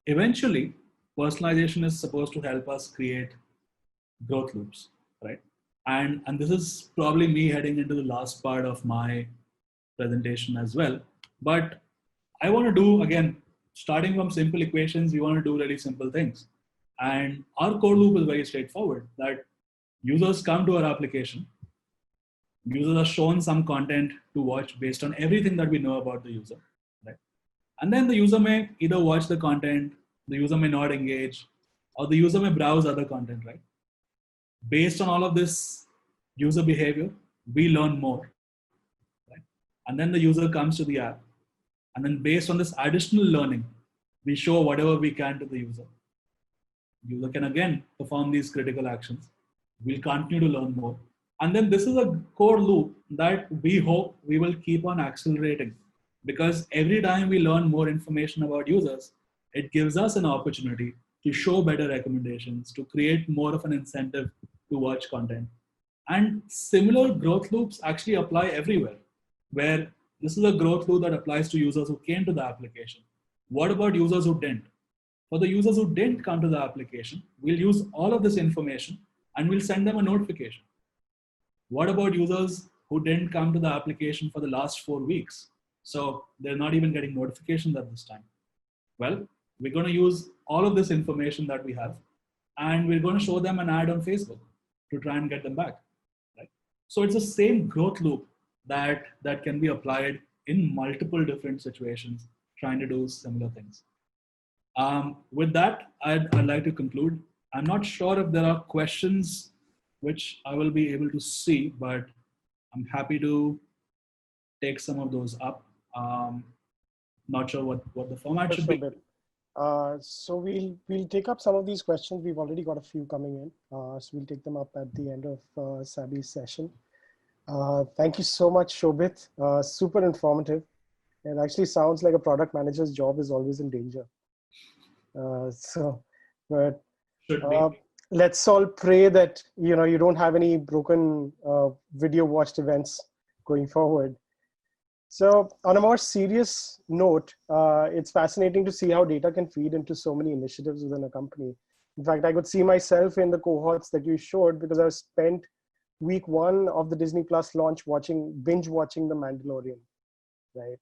Eventually, personalization is supposed to help us create growth loops, right? And this is probably me heading into the last part of my presentation as well. But I want to do, again, starting from simple equations, we want to do really simple things. And our core loop is very straightforward, that users come to our application, users are shown some content to watch based on everything that we know about the user, right? And then the user may either watch the content, the user may not engage, or the user may browse other content, right? Based on all of this user behavior, we learn more, right? And then the user comes to the app. And then based on this additional learning, we show whatever we can to the user. User can again perform these critical actions. We'll continue to learn more. And then this is a core loop that we hope we will keep on accelerating, because every time we learn more information about users, it gives us an opportunity to show better recommendations, to create more of an incentive to watch content. And similar growth loops actually apply everywhere, where this is a growth loop that applies to users who came to the application. What about users who didn't? For the users who didn't come to the application, we'll use all of this information and we'll send them a notification. What about users who didn't come to the application for the last 4 weeks? So they're not even getting notifications at this time. Well, we're going to use all of this information that we have, and we're going to show them an ad on Facebook to try and get them back, right? So it's the same growth loop that can be applied in multiple different situations, trying to do similar things. With that, I'd like to conclude. I'm not sure if there are questions which I will be able to see, but I'm happy to take some of those up. Not sure what the format should be. So we'll take up some of these questions. We've already got a few coming in. So we'll take them up at the end of Sabi's session. Thank you so much, Shobhit. Super informative. It actually sounds like a product manager's job is always in danger. Let's all pray that you don't have any broken video watched events going forward. So on a more serious note, it's fascinating to see how data can feed into so many initiatives within a company. In fact, I could see myself in the cohorts that you showed, because I've spent week 1 of the Disney Plus launch binge watching The Mandalorian, right?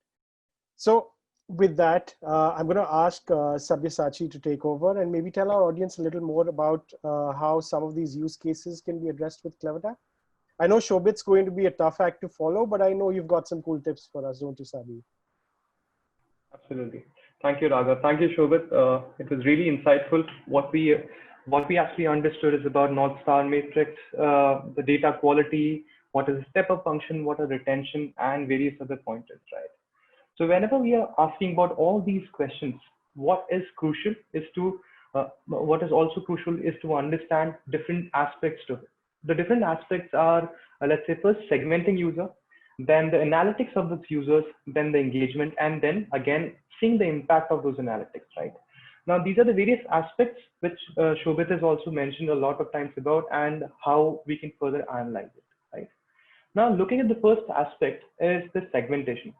So with that, I'm going to ask Sabyasachi to take over and maybe tell our audience a little more about how some of these use cases can be addressed with CleverTap. I know Shobit's going to be a tough act to follow, but I know you've got some cool tips for us, don't you, Sabi? Absolutely. Thank you, Raga. Thank you, Shobit. It was really insightful. What we actually understood is about North Star Matrix, the data quality, what is a step-up function, what are retention, and various other pointers, right? So whenever we are asking about all these questions, what is also crucial is to understand different aspects to it. The different aspects are, let's say, first segmenting user, then the analytics of those users, then the engagement, and then again seeing the impact of those analytics, right? Now, these are the various aspects which Shobit has also mentioned a lot of times about, and how we can further analyze it, right? Now, looking at the first aspect is the segmentation.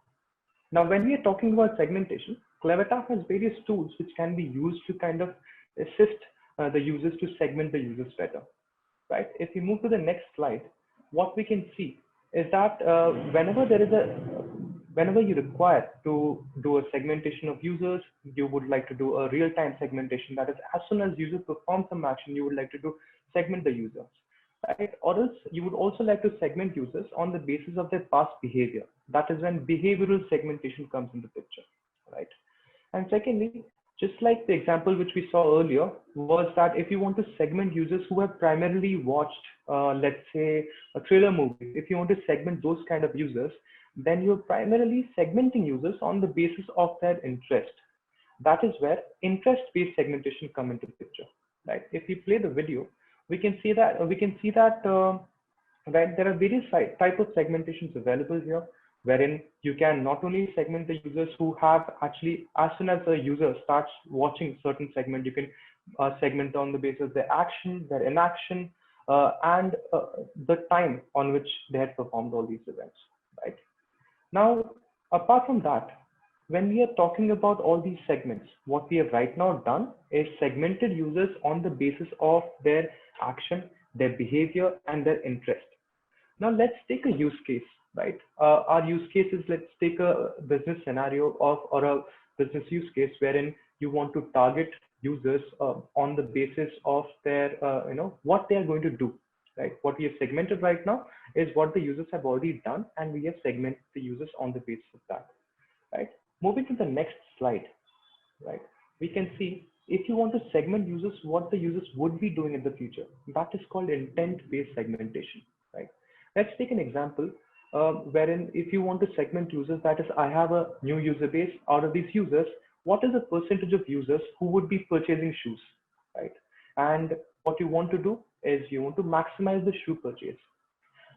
Now, when we are talking about segmentation, CleverTap has various tools which can be used to kind of assist the users to segment the users better, right? If we move to the next slide, what we can see is that whenever you require to do a segmentation of users, you would like to do a real-time segmentation. That is, as soon as user performs some action, you would like to segment the users, right? Or else you would also like to segment users on the basis of their past behavior. That is when behavioral segmentation comes into picture, right? And secondly, just like the example which we saw earlier, was that if you want to segment users who have primarily watched, let's say, a thriller movie, if you want to segment those kind of users, then you're primarily segmenting users on the basis of their interest. That is where interest-based segmentation come into picture, right? If we play the video, we can see that right, there are various type of segmentations available here, wherein you can not only segment the users who have actually, as soon as a user starts watching certain segment, you can segment on the basis of their action, their inaction, and the time on which they had performed all these events, right? Now, apart from that, when we are talking about all these segments, what we have right now done is segmented users on the basis of their action, their behavior, and their interest. Now let's take a use case, right? Our use case is, let's take a business scenario or a business use case wherein you want to target users on the basis of their, what they are going to do, right? What we have segmented right now is what the users have already done, and we have segmented the users on the basis of that, right? Moving to the next slide, right? We can see if you want to segment users, what the users would be doing in the future. That is called intent-based segmentation, right? Let's take an example wherein if you want to segment users, that is, I have a new user base. Out of these users, what is the percentage of users who would be purchasing shoes, right? And what you want to do is you want to maximize the shoe purchase.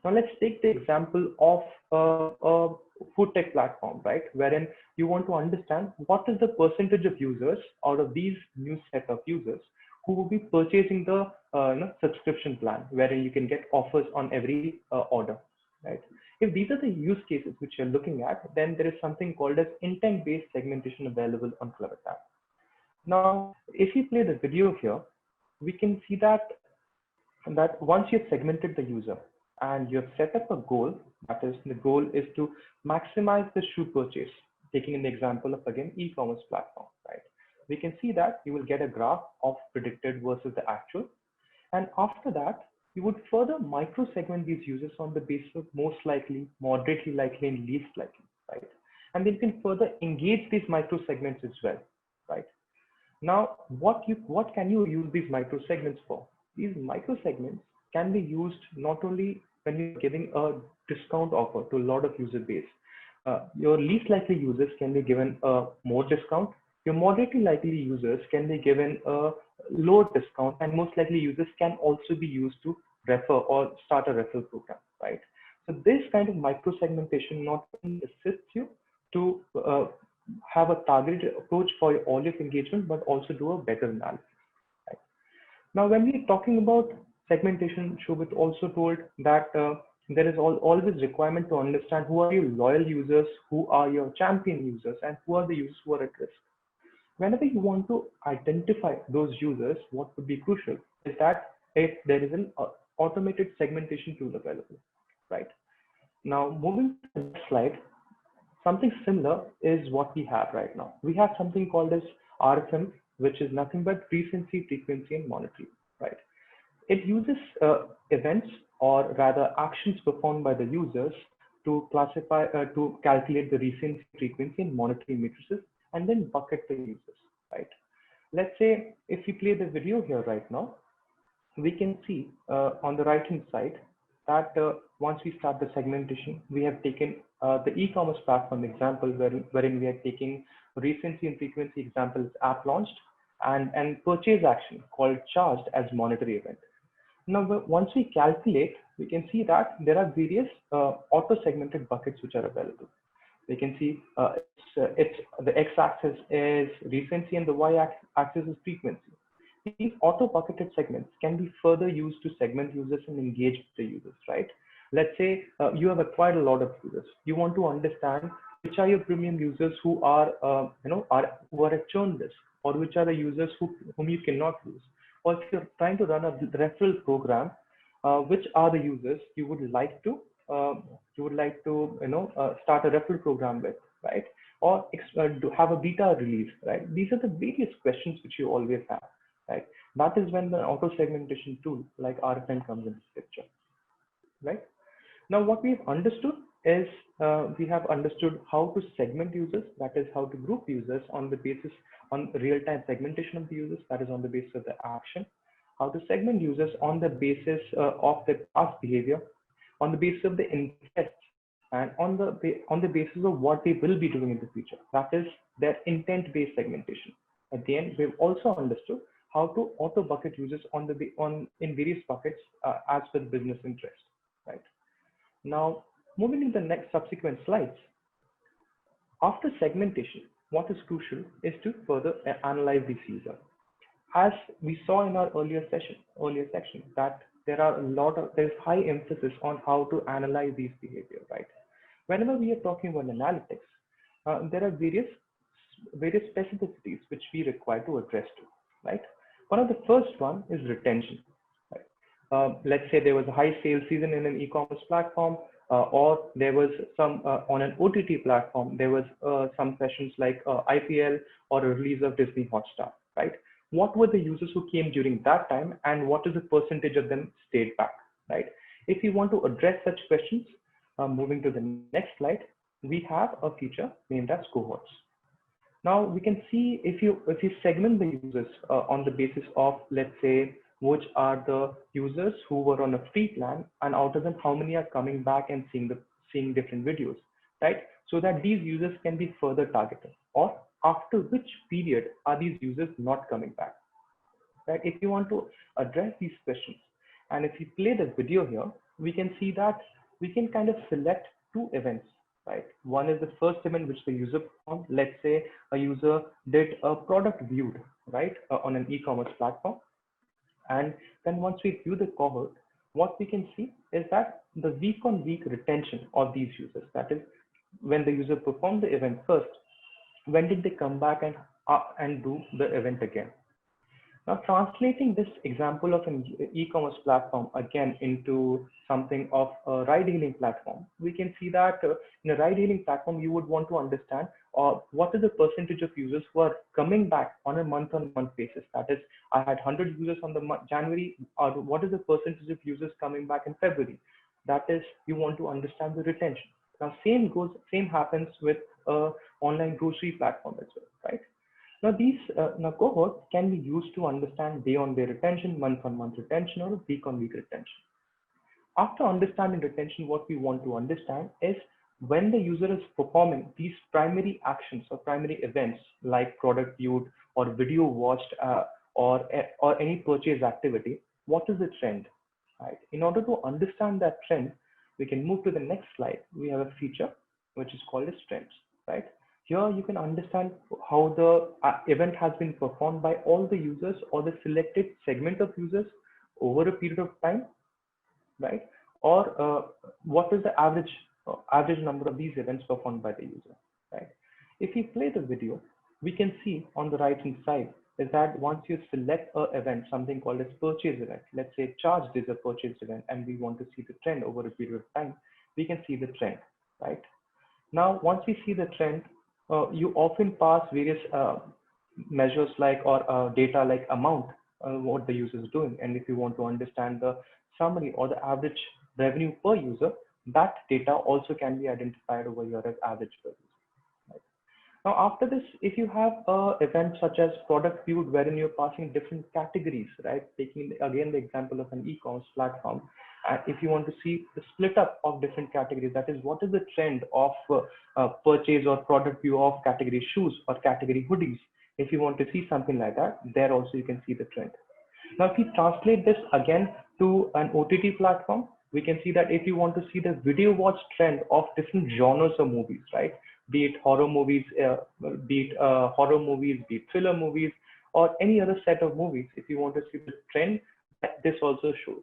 Now let's take the example of a food tech platform, right? Wherein you want to understand what is the percentage of users out of these new set of users who will be purchasing the subscription plan, wherein you can get offers on every order, right? If these are the use cases which you're looking at, then there is something called as intent-based segmentation available on CleverTap. Now, if we play the video here, we can see that once you've segmented the user and you have set up a goal, that is, the goal is to maximize the shoe purchase, taking an example of, again, e-commerce platform, right? We can see that you will get a graph of predicted versus the actual. And after that, you would further micro segment these users on the basis of most likely, moderately likely, and least likely, right? And then you can further engage these micro segments as well, right? Now, what can you use these micro segments for? These micro segments can be used not only when you're giving a discount offer to a lot of user base. Your least likely users can be given a more discount. Your moderately likely users can be given a lower discount, and most likely users can also be used to refer or start a referral program, right? So this kind of micro segmentation not only assists you to have a targeted approach for your audience engagement, but also do a better analysis, right? Now, when we're talking about segmentation, Shobit also told that there is always requirement to understand who are your loyal users, who are your champion users, and who are the users who are at risk. Whenever you want to identify those users, what would be crucial is that if there is automated segmentation tool available, right? Now, moving to the next slide, something similar is what we have right now. We have something called as RFM, which is nothing but recency, frequency, and monitoring, right? It uses events, or rather actions performed by the users to classify, to calculate the recency, frequency, and monitoring matrices, and then bucket the users, right? Let's say if we play the video here right now, we can see on the right hand side that once we start the segmentation, we have taken the e-commerce platform example wherein we are taking recency and frequency examples app launched and purchase action called charged as monetary event. Now, once we calculate, we can see that there are various auto-segmented buckets which are available. We can see it's the x-axis is recency and the y-axis is frequency. These auto-bucketed segments can be further used to segment users and engage with the users, right? Let's say you have acquired a lot of users. You want to understand which are your premium users who are, who are at churn list, or which are the users whom you cannot lose. Or if you're trying to run a referral program, which are the users you would like to start a referral program with, right? Or have a beta release, right? These are the various questions which you always have, right? That is when the auto segmentation tool like RFN comes into the picture, right? Now, what we've understood is we have understood how to segment users, that is how to group users on real-time segmentation of the users, that is on the basis of the action, how to segment users on the basis of their past behavior, on the basis of the interests, and on the basis of what they will be doing in the future. That is their intent-based segmentation. At the end, we've also understood how to auto bucket users in various buckets as per business interest, right? Now, moving to the next subsequent slides. After segmentation, what is crucial is to further analyze this user. As we saw in our earlier section, that there's high emphasis on how to analyze these behavior, right? Whenever we are talking about analytics, there are various specificities which we require to address to, right? One of the first one is retention. Right? Let's say there was a high sales season in an e-commerce platform, or there was some on an OTT platform, there was some sessions like IPL or a release of Disney Hotstar, right? What were the users who came during that time, and what is the percentage of them stayed back, right? If you want to address such questions, moving to the next slide, we have a feature named as cohorts. Now we can see if you segment the users on the basis of, let's say, which are the users who were on a free plan, and out of them, how many are coming back and seeing different videos, right? So that these users can be further targeted, or after which period are these users not coming back, right? If you want to address these questions, and if you play the video here, we can see that we can kind of select two events, right? One is the first event which the user performed. Let's say a user did a product viewed, right, on an e-commerce platform. And then once we view the cohort, what we can see is that the week-on-week retention of these users, that is when the user performed the event first, when did they come back and do the event again? Now, translating this example of an e-commerce platform again into something of a ride-hailing platform, we can see that in a ride-hailing platform, you would want to understand what is the percentage of users who are coming back on a month-on-month basis. That is, I had 100 users on the January, or what is the percentage of users coming back in February? That is, you want to understand the retention. Now, same happens with online grocery platform as well, right? Now, these cohorts can be used to understand day-on-day retention, month-on-month retention, or week-on-week retention. After understanding retention, what we want to understand is when the user is performing these primary actions or primary events like product viewed or video watched or any purchase activity, what is the trend, right? In order to understand that trend, we can move to the next slide. We have a feature which is called as trends, right? Here you can understand how the event has been performed by all the users or the selected segment of users over a period of time, right? Or what is the average number of these events performed by the user, right? If we play the video, we can see on the right hand side is that once you select an event, something called as purchase event, let's say charged is a purchase event, and we want to see the trend over a period of time, we can see the trend, right? Now, once we see the trend, you often pass various measures like or data like amount, what the user is doing. And if you want to understand the summary or the average revenue per user, that data also can be identified over here as average per user. Right? Now, after this, if you have events such as product viewed, wherein you're passing different categories, right? Taking again the example of an e-commerce platform, and if you want to see the split up of different categories, that is, what is the trend of purchase or product view of category shoes or category hoodies. If you want to see something like that, there also you can see the trend. Now, if you translate this again to an OTT platform, we can see that if you want to see the video watch trend of different genres of movies, right? Be it horror movies, be it thriller movies, or any other set of movies, if you want to see the trend, this also shows,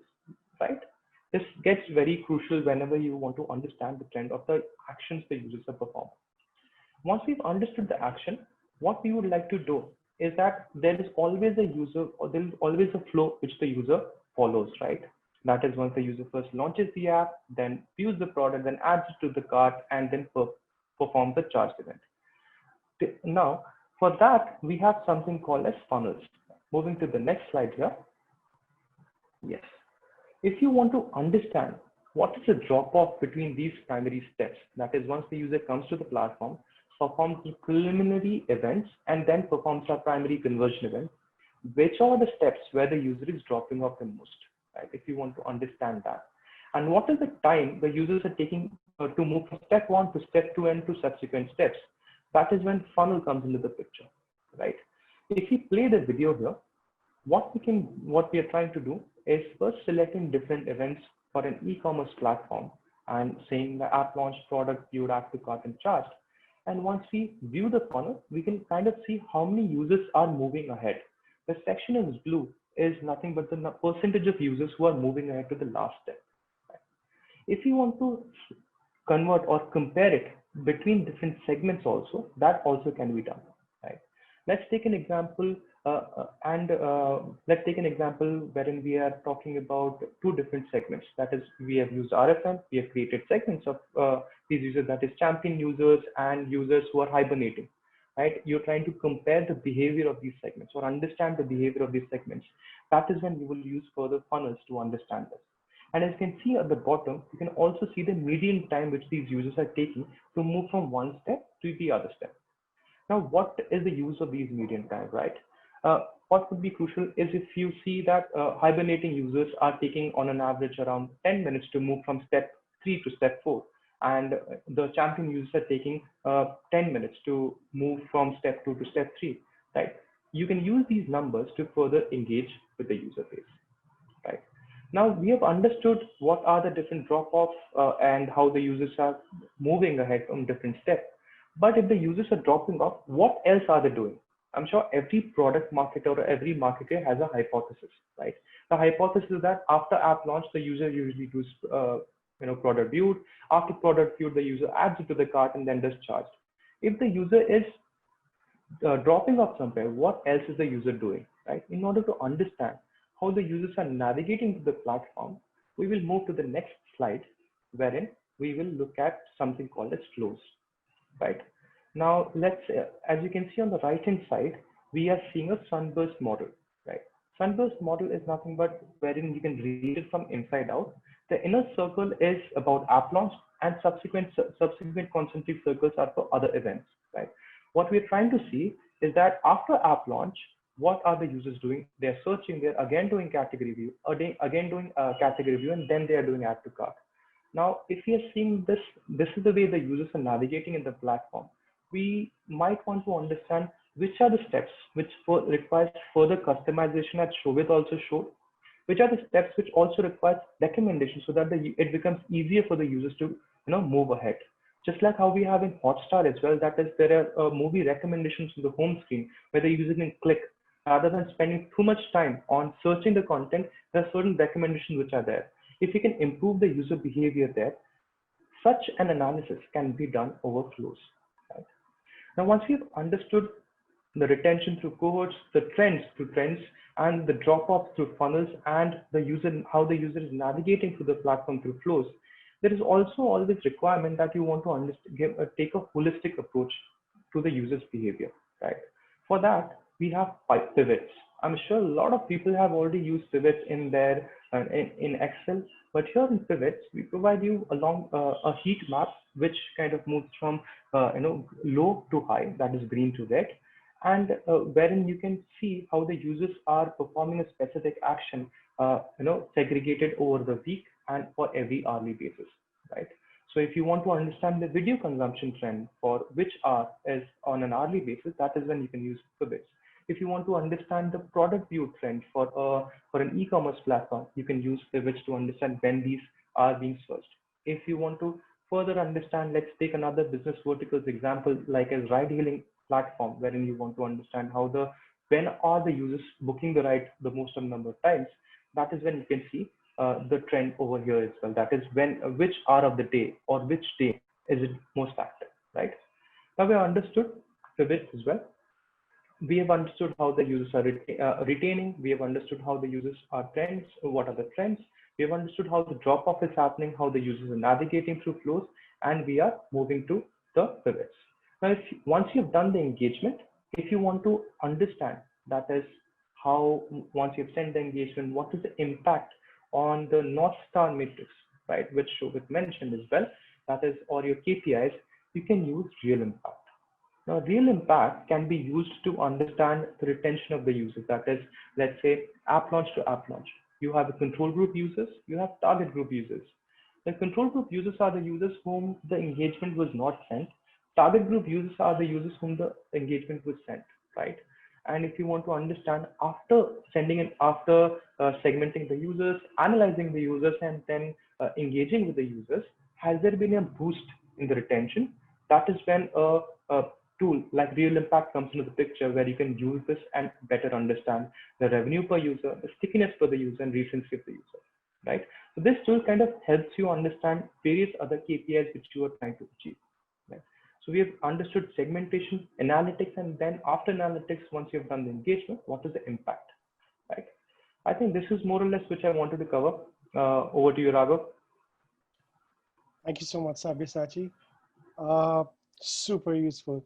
right? This gets very crucial whenever you want to understand the trend of the actions the users are performing. Once we've understood the action, what we would like to do is that there is always a user, or there is always a flow which the user follows, right? That is, once the user first launches the app, then views the product, then adds it to the cart, and then performs the charged event. Now, for that, we have something called as funnels. Moving to the next slide here. Yes. If you want to understand what is the drop-off between these primary steps, that is, once the user comes to the platform, performs the preliminary events, and then performs our primary conversion event, which are the steps where the user is dropping off the most, right? If you want to understand that. And what is the time the users are taking to move from step 1 to step 2 and to subsequent steps, that is when funnel comes into the picture, right? If we play the video here, what we are trying to do is first selecting different events for an e-commerce platform and saying the app launch, product viewed, add to cart, and charged. And once we view the funnel, we can kind of see how many users are moving ahead. The section in blue is nothing but the percentage of users who are moving ahead to the last step. If you want to convert or compare it between different segments also, that also can be done, right? Let's take an example let's take an example wherein we are talking about two different segments. That is, we have used RFM, we have created segments of these users, that is champion users and users who are hibernating, right? You're trying to compare the behavior of these segments or understand the behavior of these segments. That is when you will use further funnels to understand this. And as you can see at the bottom, you can also see the median time which these users are taking to move from one step to the other step. Now, what is the use of these median time, right? What would be crucial is if you see that hibernating users are taking on an average around 10 minutes to move from step 3 to step 4, and the champion users are taking 10 minutes to move from step 2 to step 3, right? You can use these numbers to further engage with the user base, right? Now we have understood what are the different drop-offs and how the users are moving ahead from different steps. But if the users are dropping off, what else are they doing? I'm sure every product marketer or every marketer has a hypothesis, right? The hypothesis is that after app launch, the user usually does, product viewed. After product viewed, the user adds it to the cart and then does charged. If the user is dropping off somewhere, what else is the user doing, right? In order to understand how the users are navigating to the platform, we will move to the next slide, wherein we will look at something called as flows, right? Now, let's, as you can see on the right-hand side, we are seeing a sunburst model, right? Sunburst model is nothing but wherein you can read it from inside out. The inner circle is about app launch, and subsequent concentric circles are for other events, right? What we're trying to see is that after app launch, what are the users doing? They're searching, they're again doing category view, again doing category view, and then they are doing add to cart. Now, if we are seeing this, this is the way the users are navigating in the platform. We might want to understand which are the steps which requires further customization, as Shobit also showed, which are the steps which also require recommendations so that it becomes easier for the users to move ahead. Just like how we have in Hotstar as well, that is, there are movie recommendations on the home screen where the user can click. Rather than spending too much time on searching the content, there are certain recommendations which are there. If you can improve the user behavior there, such an analysis can be done over flows. Right? Now, once we've understood the retention through cohorts, the trends through trends, and the drop-off through funnels, and the user, how the user is navigating through the platform through flows. There is also always requirement that you want to take a holistic approach to the user's behavior, right? For that, we have pivots. I'm sure a lot of people have already used pivots in their in Excel, but here in pivots, we provide you along a heat map which kind of moves from low to high, that is green to red, and wherein you can see how the users are performing a specific action, segregated over the week and for every hourly basis, right? So if you want to understand the video consumption trend for which hour is on an hourly basis, that is when you can use pivots. If you want to understand the product view trend for an e-commerce platform, you can use pivots to understand when these are being searched. If you want to further understand, let's take another business verticals example, like a ride-hailing platform, wherein you want to understand when are the users booking the ride the most number of times. That is when you can see the trend over here as well. That is which hour of the day or which day is it most active, right? Now we understood pivots as well. We have understood how the users are retaining. We have understood how the users are trends, what are the trends. We have understood how the drop off is happening, how the users are navigating through flows, and we are moving to the pivots. Now, once you've done the engagement, if you want to understand, that is how once you've sent the engagement, what is the impact on the North Star matrix, right? Which Shobit mentioned as well, that is, or your KPIs, you can use real impact. Now, real impact can be used to understand the retention of the users. That is, let's say app launch to app launch. You have a control group users, you have target group users. The control group users are the users whom the engagement was not sent. Target group users are the users whom the engagement was sent, right? And if you want to understand after segmenting the users, analyzing the users, and then engaging with the users, has there been a boost in the retention? That is when a tool like Real Impact comes into the picture, where you can use this and better understand the revenue per user, the stickiness per the user, and recency of the user, right? So this tool kind of helps you understand various other KPIs which you are trying to achieve, right? So we have understood segmentation, analytics, and then after analytics, once you've done the engagement, what is the impact, right? I think this is more or less which I wanted to cover. Over to you, Raghav. Thank you so much, Sabyasachi. Super useful.